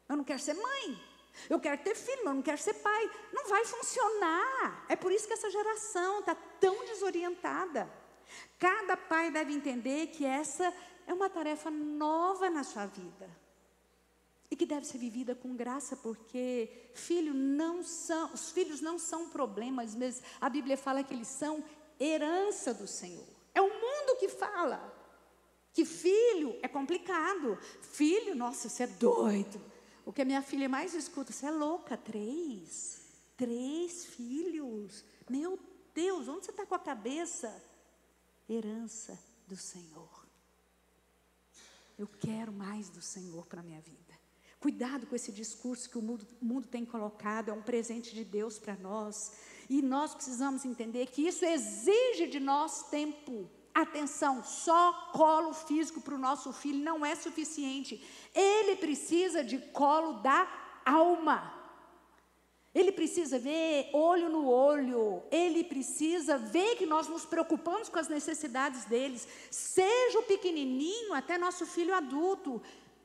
eu não quero ser mãe. Eu quero ter filho, mas eu não quero ser pai. Não vai funcionar. É por isso que essa geração está tão desorientada. Cada pai deve entender que essa é uma tarefa nova na sua vida e que deve ser vivida com graça, porque os filhos não são problemas, mas a Bíblia fala que eles são herança do Senhor. É o mundo que fala que filho é complicado. Filho, nossa, você é doido. O que a minha filha mais escuta, você é louca, 3 filhos, meu Deus, onde você está com a cabeça? Herança do Senhor. Eu quero mais do Senhor para a minha vida. Cuidado com esse discurso que o mundo tem colocado, é um presente de Deus para nós. E nós precisamos entender que isso exige de nós tempo. Atenção, só colo físico para o nosso filho não é suficiente. Ele precisa de colo da alma. Ele precisa ver olho no olho, ele precisa ver que nós nos preocupamos com as necessidades deles, seja o pequenininho até nosso filho adulto.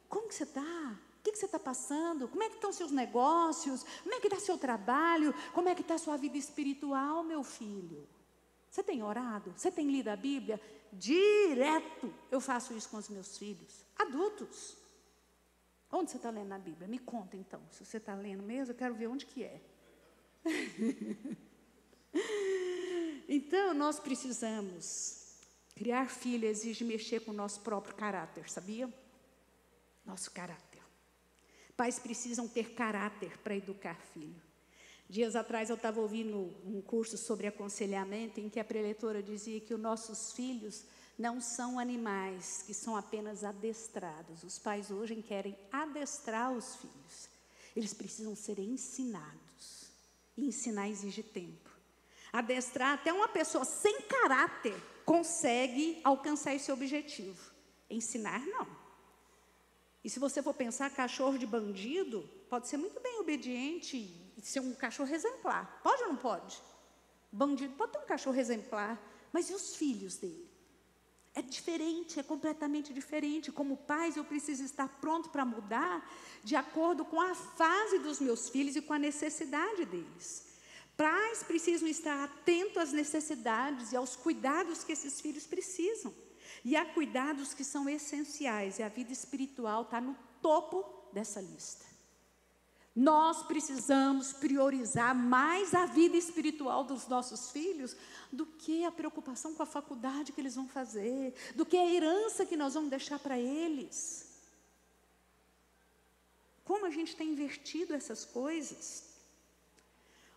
Como que você está? O que você está passando? Como é que estão seus negócios? Como é que está seu trabalho? Como é que está sua vida espiritual, meu filho? Você tem orado? Você tem lido a Bíblia? Direto eu faço isso com os meus filhos, adultos. Onde você está lendo a Bíblia? Me conta então, se você está lendo mesmo, eu quero ver onde que é. Então, nós precisamos, criar filho exige mexer com o nosso próprio caráter, sabia? Nosso caráter. Pais precisam ter caráter para educar filho. Dias atrás eu estava ouvindo um curso sobre aconselhamento, em que a preletora dizia que os nossos filhos não são animais que são apenas adestrados. Os pais hoje querem adestrar os filhos. Eles precisam ser ensinados. E ensinar exige tempo. Adestrar, até uma pessoa sem caráter consegue alcançar esse objetivo. Ensinar, não. E se você for pensar, cachorro de bandido pode ser muito bem obediente e ser um cachorro exemplar. Pode ou não pode? Bandido pode ter um cachorro exemplar, mas e os filhos dele? É diferente, é completamente diferente. Como pais, eu preciso estar pronto para mudar de acordo com a fase dos meus filhos e com a necessidade deles. Pais precisam estar atentos às necessidades e aos cuidados que esses filhos precisam. E há cuidados que são essenciais, e a vida espiritual está no topo dessa lista. Nós precisamos priorizar mais a vida espiritual dos nossos filhos do que a preocupação com a faculdade que eles vão fazer, do que a herança que nós vamos deixar para eles. Como a gente tem invertido essas coisas?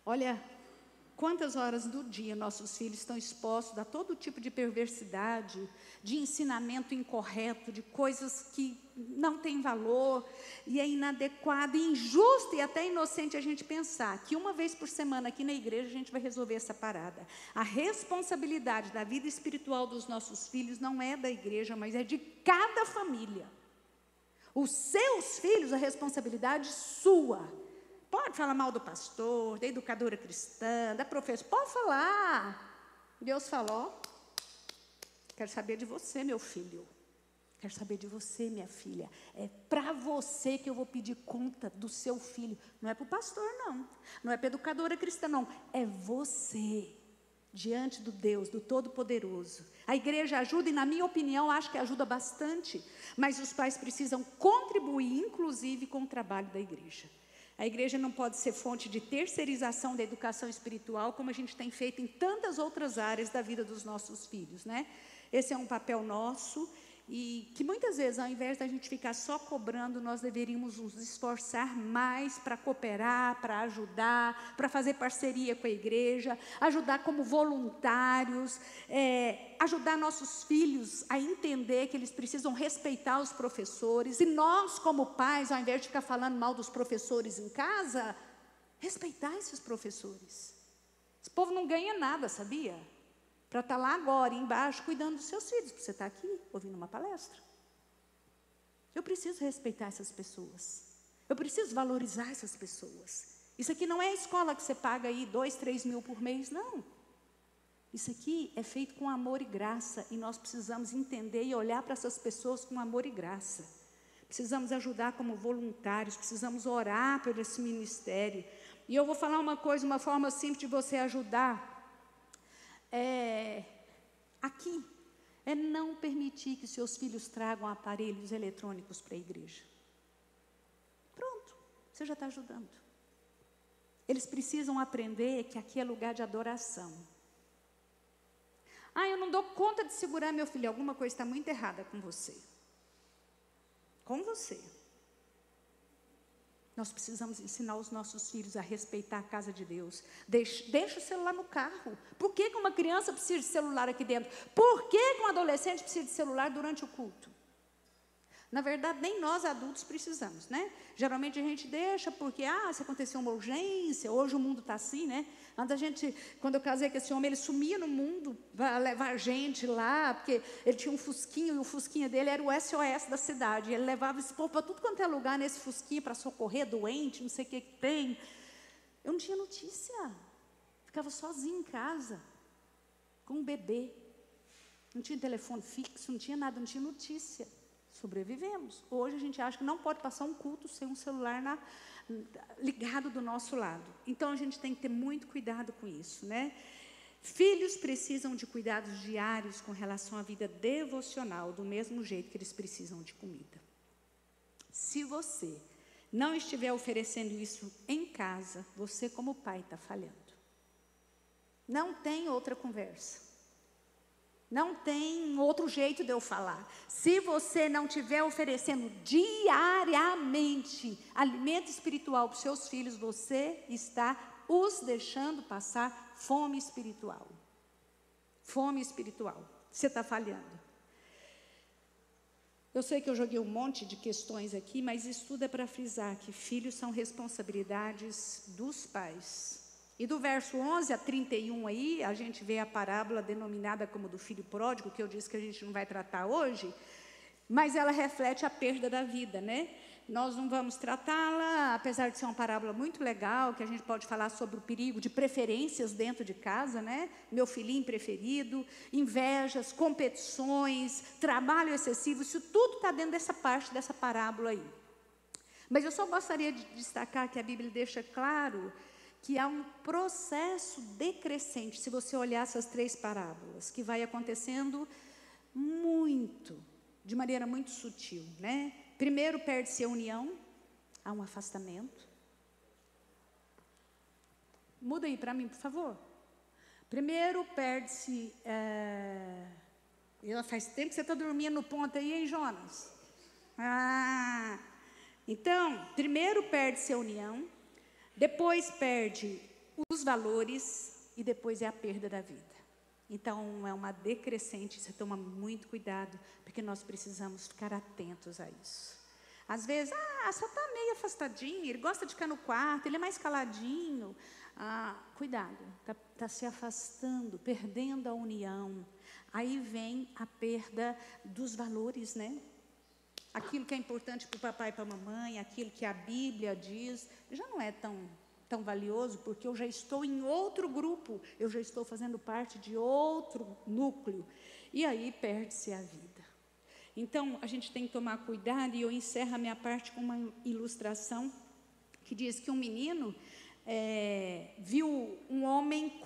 Olha, Quantas horas do dia nossos filhos estão expostos a todo tipo de perversidade, de ensinamento incorreto, de coisas que não têm valor, e é inadequado, injusto e até inocente a gente pensar que uma vez por semana aqui na igreja a gente vai resolver essa parada. A responsabilidade da vida espiritual dos nossos filhos não é da igreja, mas é de cada família. Os seus filhos, a responsabilidade sua. Pode falar mal do pastor, da educadora cristã, da professora, pode falar. Deus falou, quero saber de você, meu filho. Quero saber de você, minha filha. É para você que eu vou pedir conta do seu filho. Não é para o pastor, não. Não é para a educadora cristã, não. É você, diante do Deus, do Todo-Poderoso. A igreja ajuda e, na minha opinião, acho que ajuda bastante. Mas os pais precisam contribuir, inclusive, com o trabalho da igreja. A igreja não pode ser fonte de terceirização da educação espiritual, como a gente tem feito em tantas outras áreas da vida dos nossos filhos, né? Esse é um papel nosso e que muitas vezes, ao invés da gente ficar só cobrando, nós deveríamos nos esforçar mais para cooperar, para ajudar, para fazer parceria com a igreja, ajudar como voluntários, ajudar nossos filhos a entender que eles precisam respeitar os professores. E nós, como pais, ao invés de ficar falando mal dos professores em casa, respeitar esses professores. Esse povo não ganha nada, sabia? Para estar lá agora, embaixo, cuidando dos seus filhos, para você estar aqui, ouvindo uma palestra. Eu preciso respeitar essas pessoas. Eu preciso valorizar essas pessoas. Isso aqui não é a escola que você paga aí 2, 3 mil por mês, não. Isso aqui é feito com amor e graça, e nós precisamos entender e olhar para essas pessoas com amor e graça. Precisamos ajudar como voluntários, precisamos orar por esse ministério. E eu vou falar uma coisa, uma forma simples de você ajudar. Aqui, é não permitir que seus filhos tragam aparelhos eletrônicos para a igreja. Pronto, você já está ajudando. Eles precisam aprender que aqui é lugar de adoração. Eu não dou conta de segurar meu filho, alguma coisa está muito errada com você. Com você. Nós precisamos ensinar os nossos filhos a respeitar a casa de Deus. Deixa o celular no carro. Por que uma criança precisa de celular aqui dentro? Por que um adolescente precisa de celular durante o culto? Na verdade, nem nós adultos precisamos, né? Geralmente a gente deixa porque, se aconteceu uma urgência, hoje o mundo está assim, né? Antes quando eu casei com esse homem, ele sumia no mundo para levar gente lá, porque ele tinha um fusquinho, e o fusquinha dele era o SOS da cidade. Ele levava esse povo para tudo quanto é lugar nesse fusquinha, para socorrer doente, não sei o que tem. Eu não tinha notícia. Ficava sozinha em casa, com um bebê. Não tinha telefone fixo, não tinha nada, não tinha notícia. Sobrevivemos. Hoje a gente acha que não pode passar um culto sem um celular ligado do nosso lado. Então a gente tem que ter muito cuidado com isso, né? Filhos precisam de cuidados diários com relação à vida devocional, do mesmo jeito que eles precisam de comida. Se você não estiver oferecendo isso em casa, você como pai está falhando. Não tem outra conversa. Não tem outro jeito de eu falar. Se você não estiver oferecendo diariamente alimento espiritual para os seus filhos, você está os deixando passar fome espiritual. Fome espiritual. Você está falhando. Eu sei que eu joguei um monte de questões aqui, mas isso tudo é para frisar que filhos são responsabilidades dos pais. E do verso 11 a 31 aí, a gente vê a parábola denominada como do filho pródigo, que eu disse que a gente não vai tratar hoje, mas ela reflete a perda da vida, né? Nós não vamos tratá-la, apesar de ser uma parábola muito legal, que a gente pode falar sobre o perigo de preferências dentro de casa, né? Meu filhinho preferido, invejas, competições, trabalho excessivo, isso tudo está dentro dessa parte dessa parábola aí. Mas eu só gostaria de destacar que a Bíblia deixa claro que há um processo decrescente, se você olhar essas 3 parábolas, que vai acontecendo de maneira muito sutil, né? Primeiro perde-se a união, há um afastamento. Muda aí para mim, por favor. Primeiro perde-se... Faz tempo que você está dormindo no ponto aí, hein, Jonas? Então, primeiro perde-se a união. Depois perde os valores, e depois é a perda da vida. Então, é uma decrescente, você toma muito cuidado, porque nós precisamos ficar atentos a isso. Às vezes, só está meio afastadinho, ele gosta de ficar no quarto, ele é mais caladinho. Cuidado, está se afastando, perdendo a união. Aí vem a perda dos valores, né? Aquilo que é importante para o papai e para a mamãe, aquilo que a Bíblia diz, já não é tão valioso, porque eu já estou em outro grupo, eu já estou fazendo parte de outro núcleo, e aí perde-se a vida. Então, a gente tem que tomar cuidado, e eu encerro a minha parte com uma ilustração, que diz que um menino viu um homem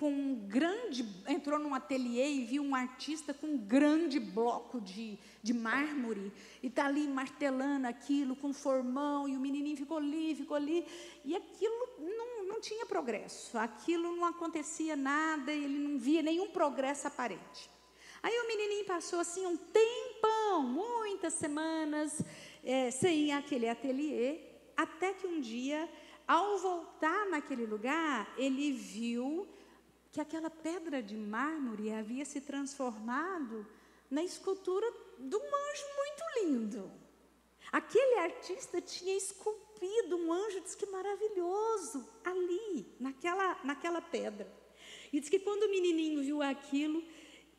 entrou num ateliê e viu um artista com um grande bloco de mármore, e está ali martelando aquilo com formão, e o menininho ficou ali, e aquilo não tinha progresso, aquilo não acontecia nada, ele não via nenhum progresso aparente. Aí o menininho passou assim um tempão, muitas semanas, sem ir àquele ateliê, até que um dia, ao voltar naquele lugar, ele viu que aquela pedra de mármore havia se transformado na escultura de um anjo muito lindo. Aquele artista tinha esculpido um anjo, diz que maravilhoso, ali, naquela pedra. E diz que quando o menininho viu aquilo,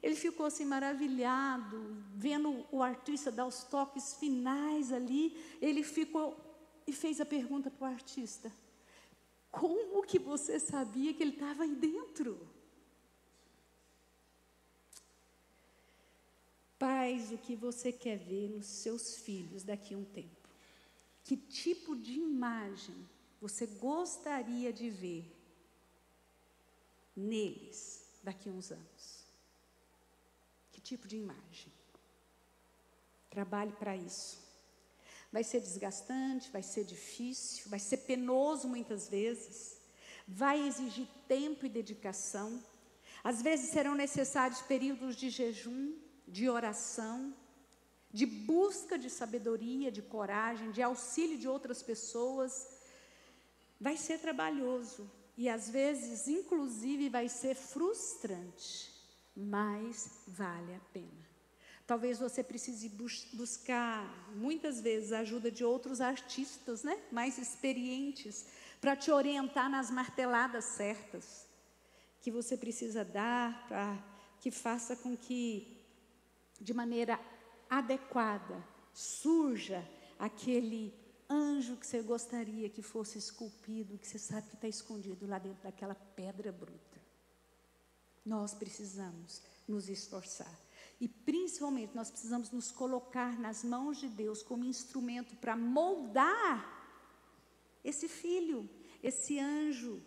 ele ficou assim maravilhado, vendo o artista dar os toques finais ali. Ele ficou e fez a pergunta para o artista: como que você sabia que ele estava aí dentro? Pais, o que você quer ver nos seus filhos daqui a um tempo? Que tipo de imagem você gostaria de ver neles daqui a uns anos? Que tipo de imagem? Trabalhe para isso. Vai ser desgastante, vai ser difícil, vai ser penoso muitas vezes, vai exigir tempo e dedicação. Às vezes serão necessários períodos de jejum, de oração, de busca de sabedoria, de coragem, de auxílio de outras pessoas. Vai ser trabalhoso e às vezes, inclusive, vai ser frustrante, mas vale a pena. Talvez você precise buscar, muitas vezes, a ajuda de outros artistas, né, mais experientes, para te orientar nas marteladas certas, que você precisa dar, para que faça com que, de maneira adequada, surja aquele anjo que você gostaria que fosse esculpido, que você sabe que está escondido lá dentro daquela pedra bruta. Nós precisamos nos esforçar. E principalmente nós precisamos nos colocar nas mãos de Deus como instrumento para moldar esse filho, esse anjo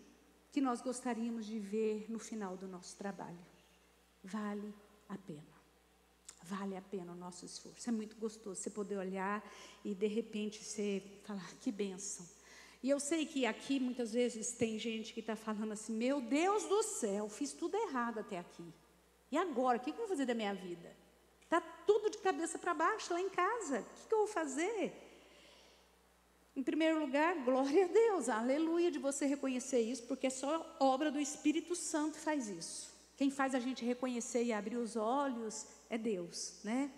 que nós gostaríamos de ver no final do nosso trabalho. Vale a pena. Vale a pena o nosso esforço. É muito gostoso você poder olhar e de repente você falar: que bênção. E eu sei que aqui muitas vezes tem gente que está falando assim: meu Deus do céu, fiz tudo errado até aqui. E agora, o que eu vou fazer da minha vida? Está tudo de cabeça para baixo lá em casa. O que eu vou fazer? Em primeiro lugar, glória a Deus, aleluia de você reconhecer isso, porque é só obra do Espírito Santo que faz isso. Quem faz a gente reconhecer e abrir os olhos é Deus, né?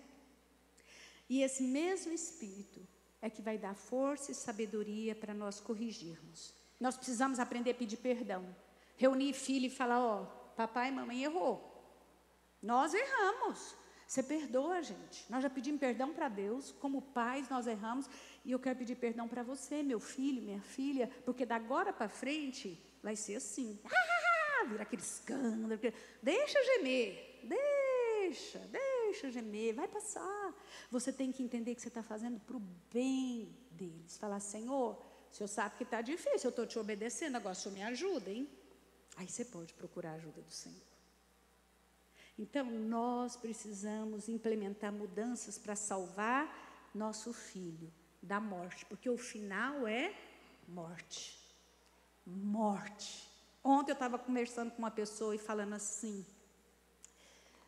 E esse mesmo Espírito é que vai dar força e sabedoria para nós corrigirmos. Nós precisamos aprender a pedir perdão. Reunir filho e falar: ó, papai e mamãe errou. Nós erramos. Você perdoa a gente. Nós já pedimos perdão para Deus, como pais nós erramos, e eu quero pedir perdão para você, meu filho, minha filha, porque da agora para frente vai ser assim. Vira aquele escândalo. Deixa gemer, deixa gemer, vai passar. Você tem que entender que você está fazendo para o bem deles. Falar: Senhor, o Senhor sabe que está difícil, eu estou te obedecendo, agora o Senhor me ajuda, hein? Aí você pode procurar a ajuda do Senhor. Então, nós precisamos implementar mudanças para salvar nosso filho da morte, porque o final é morte. Morte. Ontem eu estava conversando com uma pessoa e falando assim: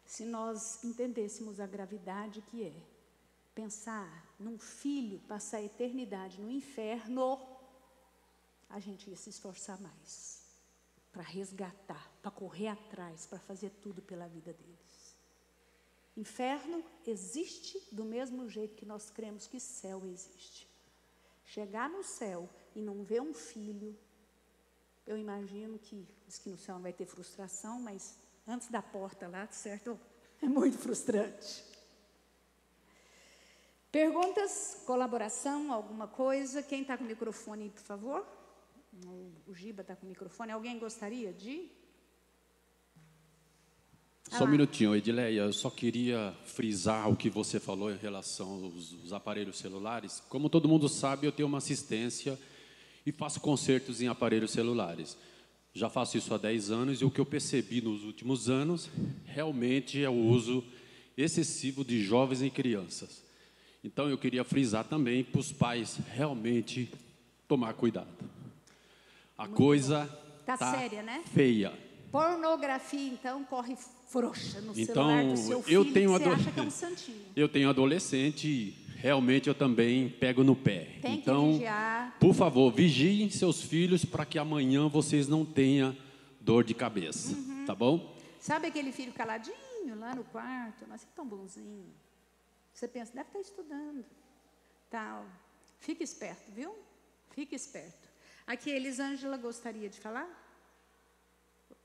se nós entendêssemos a gravidade que é pensar num filho passar a eternidade no inferno, a gente ia se esforçar mais. para resgatar, para correr atrás, para fazer tudo pela vida deles. Inferno existe do mesmo jeito que nós cremos que céu existe. Chegar no céu e não ver um filho, eu imagino que, diz que no céu não vai ter frustração, mas antes da porta lá, certo? É muito frustrante. Perguntas, colaboração, alguma coisa? Quem está com o microfone aí, por favor? O Giba está com o microfone. Alguém gostaria de? Só um minutinho, Edileia, eu só queria frisar o que você falou em relação aos aparelhos celulares. Como todo mundo sabe, eu tenho uma assistência e faço consertos em aparelhos celulares. Já faço isso há 10 anos e o que eu percebi nos últimos anos realmente é o uso excessivo de jovens e crianças. Então, eu queria frisar também para os pais realmente tomar cuidado. A coisa tá séria, né? feia. Pornografia, então, corre frouxa no Então, celular do seu filho, eu tenho que você acha que é um santinho. Eu tenho adolescente e realmente eu também pego no pé. Tem então, que vigiar. Por favor, vigiem seus filhos para que amanhã vocês não tenham dor de cabeça, tá bom? Sabe aquele filho caladinho lá no quarto? Nossa, que tão bonzinho. Você pensa, deve estar estudando. Tal. Fique esperto, viu? Fique esperto. Aqui, Elisângela gostaria de falar?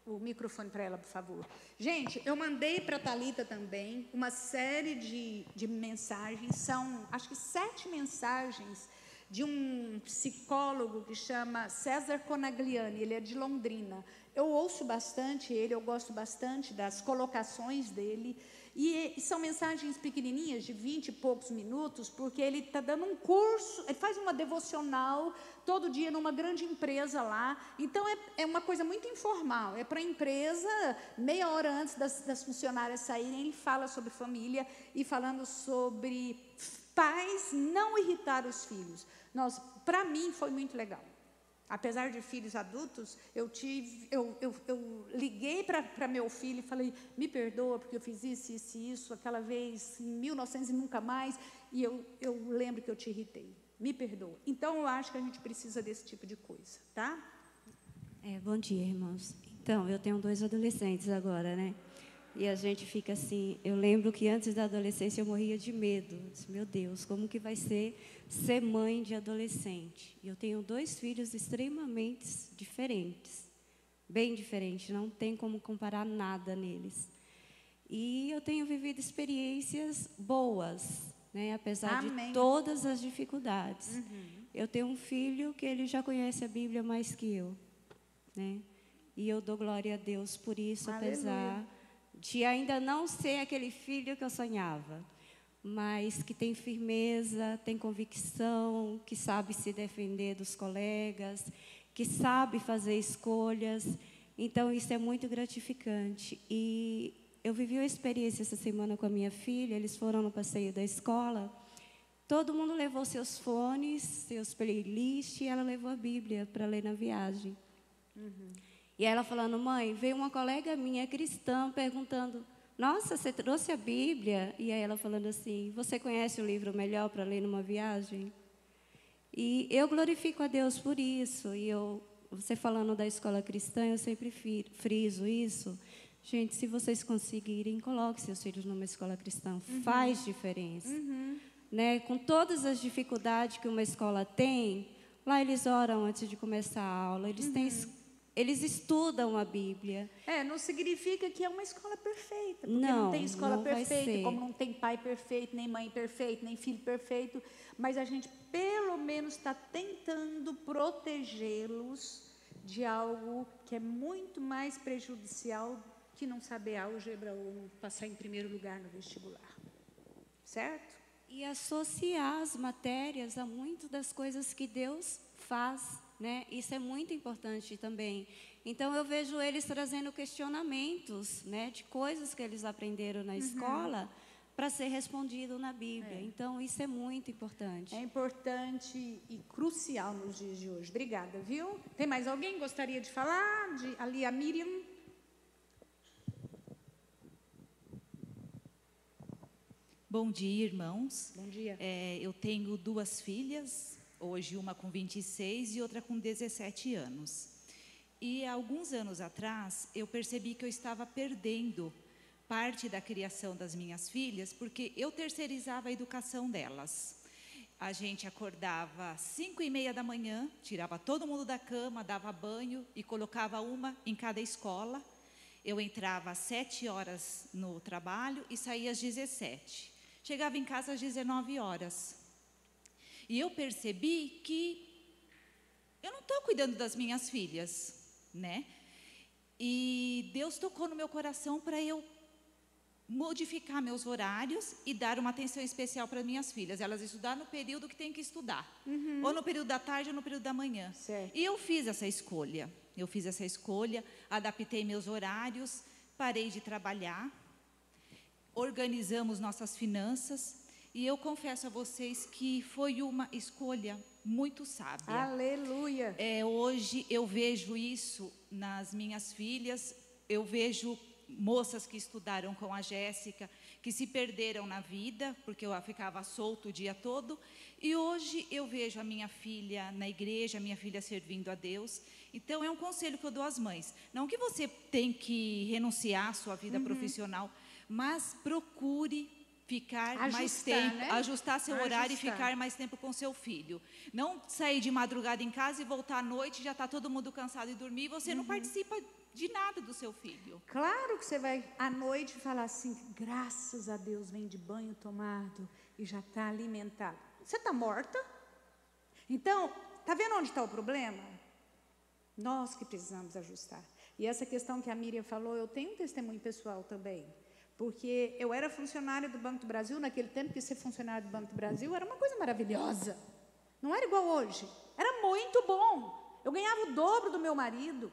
O microfone para ela, por favor. Gente, eu mandei para a Thalita também uma série de mensagens. São, acho que 7 mensagens de um psicólogo que chama César Conagliani. Ele é de Londrina. Eu ouço bastante ele, eu gosto bastante das colocações dele. E são mensagens pequenininhas, de 20 e poucos minutos, porque ele está dando um curso, ele faz uma devocional todo dia numa grande empresa lá. Então, é uma coisa muito informal. É para a empresa, meia hora antes das funcionárias saírem, ele fala sobre família e falando sobre pais não irritar os filhos. Para mim, foi muito legal. Apesar de filhos adultos, eu liguei para meu filho e falei, me perdoa porque eu fiz isso, aquela vez, em 1900 e nunca mais, e eu lembro que eu te irritei, me perdoa. Então, eu acho que a gente precisa desse tipo de coisa, tá? Bom dia, irmãos. Então, eu tenho 2 adolescentes agora, né? E a gente fica assim, eu lembro que antes da adolescência eu morria de medo. Eu disse, meu Deus, como que vai ser mãe de adolescente? E eu tenho 2 filhos extremamente diferentes, bem diferentes, não tem como comparar nada neles. E eu tenho vivido experiências boas, né? Apesar Amém. de todas as dificuldades. Eu tenho um filho que ele já conhece a Bíblia mais que eu, né? E eu dou glória a Deus por isso, Aleluia. apesar de ainda não ser aquele filho que eu sonhava, mas que tem firmeza, tem convicção, que sabe se defender dos colegas, que sabe fazer escolhas. Então, isso é muito gratificante. E eu vivi uma experiência essa semana com a minha filha, eles foram no passeio da escola, todo mundo levou seus fones, seus playlists, e ela levou a Bíblia para ler na viagem. E ela falando, mãe, veio uma colega minha cristã perguntando, nossa, você trouxe a Bíblia? E aí ela falando assim, você conhece o livro melhor para ler numa viagem? E eu glorifico a Deus por isso. E você falando da escola cristã, eu sempre friso isso. Gente, se vocês conseguirem, coloque seus filhos numa escola cristã. Faz diferença. Né? Com todas as dificuldades que uma escola tem, lá eles oram antes de começar a aula, eles estudam a Bíblia. Não significa que é uma escola perfeita, porque não tem escola perfeita, como não tem pai perfeito, nem mãe perfeita, nem filho perfeito, mas a gente pelo menos está tentando protegê-los de algo que é muito mais prejudicial que não saber álgebra ou passar em primeiro lugar no vestibular. Certo? E associar as matérias a muitas das coisas que Deus faz, né? Isso é muito importante também. Então, eu vejo eles trazendo questionamentos, né, de coisas que eles aprenderam na escola para ser respondido na Bíblia. Então, isso é muito importante. É importante e crucial nos dias de hoje. Obrigada, viu? Tem mais alguém que gostaria de falar? Ali, a Miriam. Bom dia, irmãos. Bom dia. Eu tenho 2 filhas, hoje uma com 26 e outra com 17 anos. E alguns anos atrás, eu percebi que eu estava perdendo parte da criação das minhas filhas, porque eu terceirizava a educação delas. A gente acordava às 5h30 da manhã, tirava todo mundo da cama, dava banho e colocava uma em cada escola. Eu entrava às 7 horas no trabalho e saía às 17. Chegava em casa às 19 horas. E eu percebi que eu não estou cuidando das minhas filhas, né? E Deus tocou no meu coração para eu modificar meus horários e dar uma atenção especial para minhas filhas. Elas estudar no período que tem que estudar. Ou no período da tarde ou no período da manhã. Certo. E eu fiz essa escolha. Adaptei meus horários, parei de trabalhar, organizamos nossas finanças. E eu confesso a vocês que foi uma escolha muito sábia. Aleluia. Hoje eu vejo isso nas minhas filhas, eu vejo moças que estudaram com a Jéssica, que se perderam na vida, porque eu ficava solto o dia todo, e hoje eu vejo a minha filha na igreja, a minha filha servindo a Deus. Então é um conselho que eu dou às mães, não que você tem que renunciar à sua vida profissional, mas procure ficar mais tempo, né? ajustar seu horário e ficar mais tempo com seu filho. Não sair de madrugada em casa e voltar à noite, já está todo mundo cansado e dormir, e você não participa de nada do seu filho. Claro que você vai à noite falar assim, graças a Deus, vem de banho tomado e já está alimentado. Você está morta? Então, está vendo onde está o problema? Nós que precisamos ajustar. E essa questão que a Miriam falou, eu tenho um testemunho pessoal também. Porque eu era funcionária do Banco do Brasil, naquele tempo que ser funcionário do Banco do Brasil era uma coisa maravilhosa. Não era igual hoje. Era muito bom. Eu ganhava o dobro do meu marido.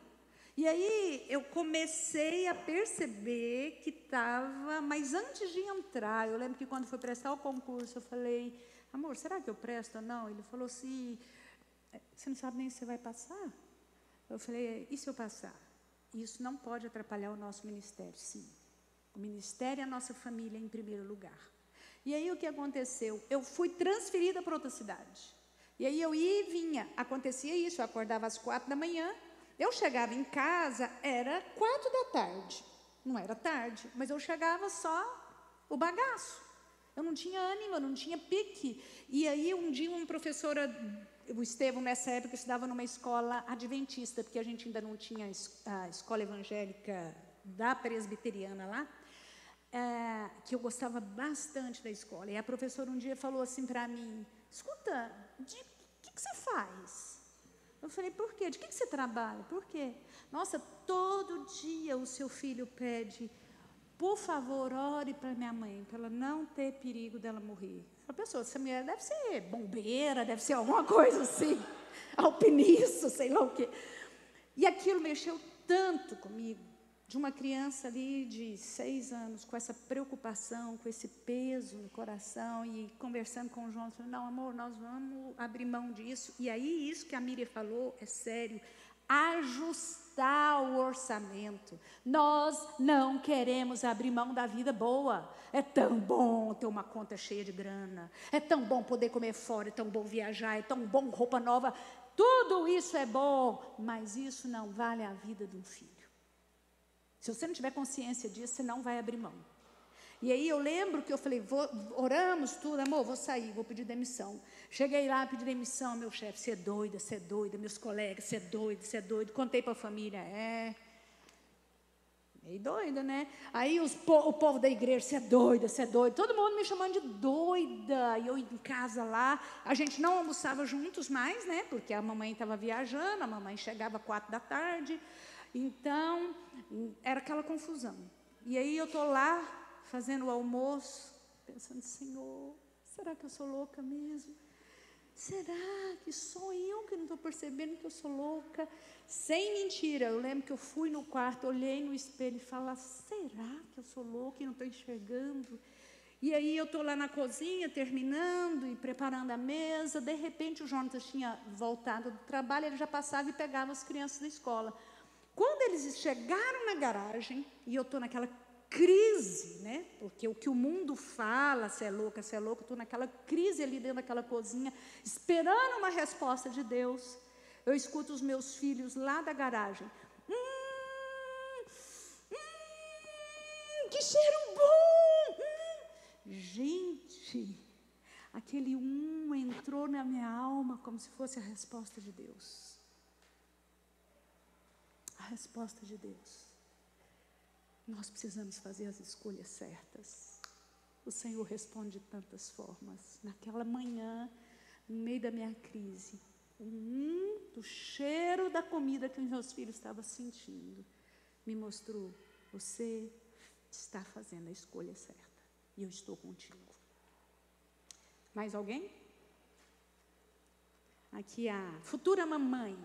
E aí eu comecei a perceber que estava, mas antes de entrar, eu lembro que quando fui prestar o concurso, eu falei, amor, será que eu presto ou não? Ele falou assim, você não sabe nem se você vai passar? Eu falei, e se eu passar? Isso não pode atrapalhar o nosso ministério, sim. O ministério e a nossa família em primeiro lugar. E aí o que aconteceu? Eu fui transferida para outra cidade. E aí eu ia e vinha. Acontecia isso, eu acordava às 4 da manhã, eu chegava em casa, era 4 da tarde. Não era tarde, mas eu chegava só o bagaço. Eu não tinha ânimo, eu não tinha pique. E aí um dia uma professora, o Estevão nessa época estudava numa escola adventista, porque a gente ainda não tinha a escola evangélica da presbiteriana lá, que eu gostava bastante da escola. E a professora um dia falou assim para mim, escuta, o que você faz? Eu falei, por quê? De que você trabalha? Por quê? Nossa, todo dia o seu filho pede, por favor, ore para minha mãe, para ela não ter perigo dela morrer. A pessoa, essa mulher deve ser bombeira, deve ser alguma coisa assim, alpinista, sei lá o quê. E aquilo mexeu tanto comigo, de uma criança ali de 6 anos, com essa preocupação, com esse peso no coração, e conversando com o João, falei, não, amor, nós vamos abrir mão disso. E aí, isso que a Miriam falou, é sério, ajustar o orçamento. Nós não queremos abrir mão da vida boa. É tão bom ter uma conta cheia de grana, é tão bom poder comer fora, é tão bom viajar, é tão bom roupa nova, tudo isso é bom, mas isso não vale a vida de um filho. Se você não tiver consciência disso, você não vai abrir mão. E aí eu lembro que eu falei, oramos tudo, amor, vou sair, vou pedir demissão. Cheguei lá, pedi demissão, meu chefe, você é doida, meus colegas, você é doido. Contei para a família, meio doida, né? Aí o povo da igreja, você é doida. Todo mundo me chamando de doida. E eu em casa lá, a gente não almoçava juntos mais, né? Porque a mamãe estava viajando, a mamãe chegava 4 da tarde. Então, era aquela confusão. E aí eu estou lá, fazendo o almoço, pensando, Senhor, será que eu sou louca mesmo? Será que sou eu que não estou percebendo que eu sou louca? Sem mentira, eu lembro que eu fui no quarto, olhei no espelho e falei, será que eu sou louca e não estou enxergando? E aí eu estou lá na cozinha, terminando e preparando a mesa, de repente o Jonas tinha voltado do trabalho, ele já passava e pegava as crianças da escola. Quando eles chegaram na garagem, e eu estou naquela crise, né? Porque o que o mundo fala, você é louca, eu estou naquela crise ali dentro daquela cozinha, esperando uma resposta de Deus. Eu escuto os meus filhos lá da garagem. Que cheiro bom! Gente, aquele entrou na minha alma como se fosse a resposta de Deus. A resposta de Deus. Nós precisamos fazer as escolhas certas. O Senhor responde de tantas formas. Naquela manhã, no meio da minha crise, do cheiro da comida que os meus filhos estavam sentindo, me mostrou: você está fazendo a escolha certa. E eu estou contigo. Mais alguém? Aqui a futura mamãe.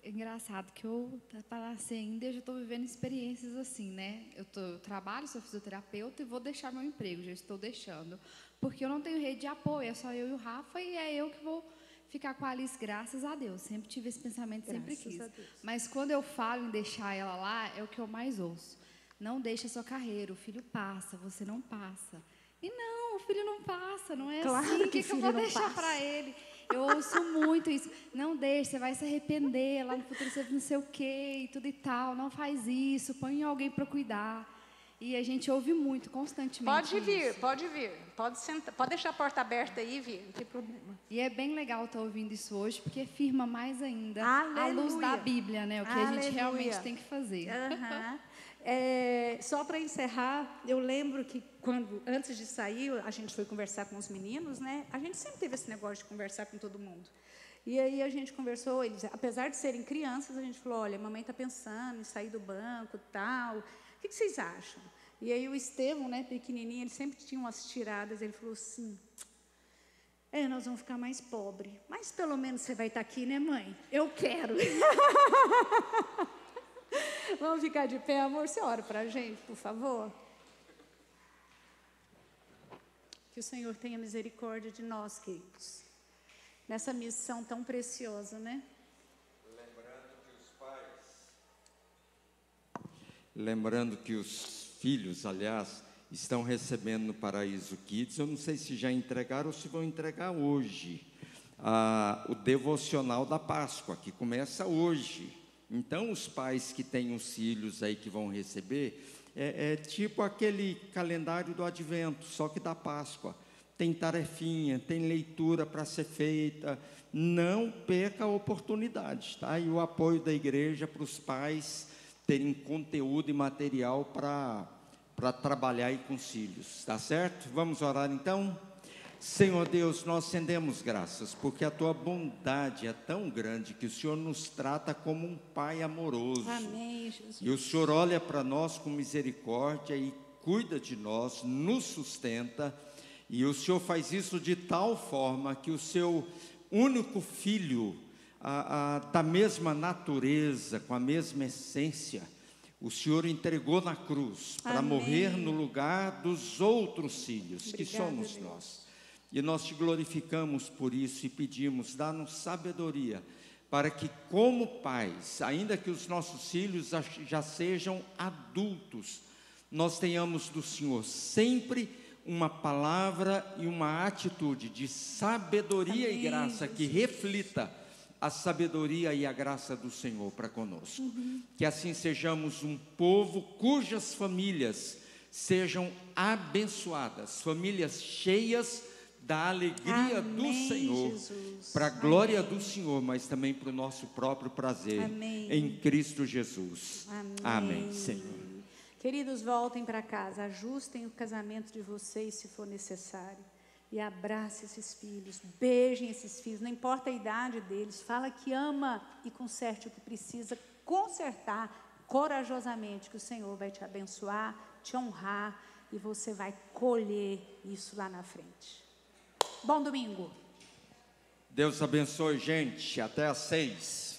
É engraçado que eu passei ainda, eu já estou vivendo experiências assim, né? Eu trabalho, sou fisioterapeuta e vou deixar meu emprego, já estou deixando. Porque eu não tenho rede de apoio, é só eu e o Rafa e é eu que vou ficar com a Alice, graças a Deus. Sempre tive esse pensamento, sempre quis. Mas quando eu falo em deixar ela lá, é o que eu mais ouço. Não deixa a sua carreira, o filho passa, você não passa. E não, o filho não passa, não é claro assim, o que eu vou deixar passa para ele? Eu ouço muito isso. Não deixe, você vai se arrepender, lá no futuro você não sei o quê e tudo e tal. Não faz isso, põe alguém para cuidar. E a gente ouve muito, constantemente Pode vir, isso. pode vir. Pode sentar, pode deixar a porta aberta aí e vir, não tem problema. E é bem legal estar ouvindo isso hoje, porque firma mais ainda Aleluia. a luz da Bíblia, né? O que Aleluia. a gente realmente tem que fazer. Só para encerrar, eu lembro que antes de sair, a gente foi conversar com os meninos, né? A gente sempre teve esse negócio de conversar com todo mundo. E aí a gente conversou, eles, apesar de serem crianças, a gente falou: olha, a mamãe está pensando em sair do banco e tal. O que vocês acham? E aí o Estevão, né, pequenininho, ele sempre tinha umas tiradas, ele falou assim: nós vamos ficar mais pobres, mas pelo menos você vai estar aqui, né, mãe? Eu quero. Vamos ficar de pé, amor? Você ora para a gente, por favor? Que o Senhor tenha misericórdia de nós, queridos, nessa missão tão preciosa, né? Lembrando que os filhos, aliás, estão recebendo no Paraíso Kids, eu não sei se já entregaram ou se vão entregar hoje, o devocional da Páscoa, que começa hoje. Então, os pais que têm os filhos aí que vão receber, é tipo aquele calendário do Advento, só que da Páscoa. Tem tarefinha, tem leitura para ser feita. Não perca a oportunidade, tá? E o apoio da igreja para os pais terem conteúdo e material para trabalhar aí com os filhos, tá certo? Vamos orar então? Senhor Deus, nós rendemos graças, porque a Tua bondade é tão grande que o Senhor nos trata como um Pai amoroso. Amém, Jesus. E o Senhor olha para nós com misericórdia e cuida de nós, nos sustenta, e o Senhor faz isso de tal forma que o Seu único Filho, da mesma natureza, com a mesma essência, o Senhor entregou na cruz para morrer no lugar dos outros filhos, que somos Deus. nós. E nós te glorificamos por isso e pedimos, dá-nos sabedoria, para que como pais, ainda que os nossos filhos já sejam adultos, nós tenhamos do Senhor sempre uma palavra e uma atitude de sabedoria e graça que reflita a sabedoria e a graça do Senhor para conosco. Que assim sejamos um povo cujas famílias sejam abençoadas, famílias cheias da alegria do Senhor, para a glória do Senhor, mas também para o nosso próprio prazer, em Cristo Jesus. Amém, Senhor. Queridos, voltem para casa, ajustem o casamento de vocês se for necessário, e abrace esses filhos, beijem esses filhos, não importa a idade deles, fala que ama e conserte o que precisa consertar corajosamente, que o Senhor vai te abençoar, te honrar, e você vai colher isso lá na frente. Bom domingo. Deus abençoe, gente. Até às 6.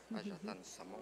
Mas já está no salão.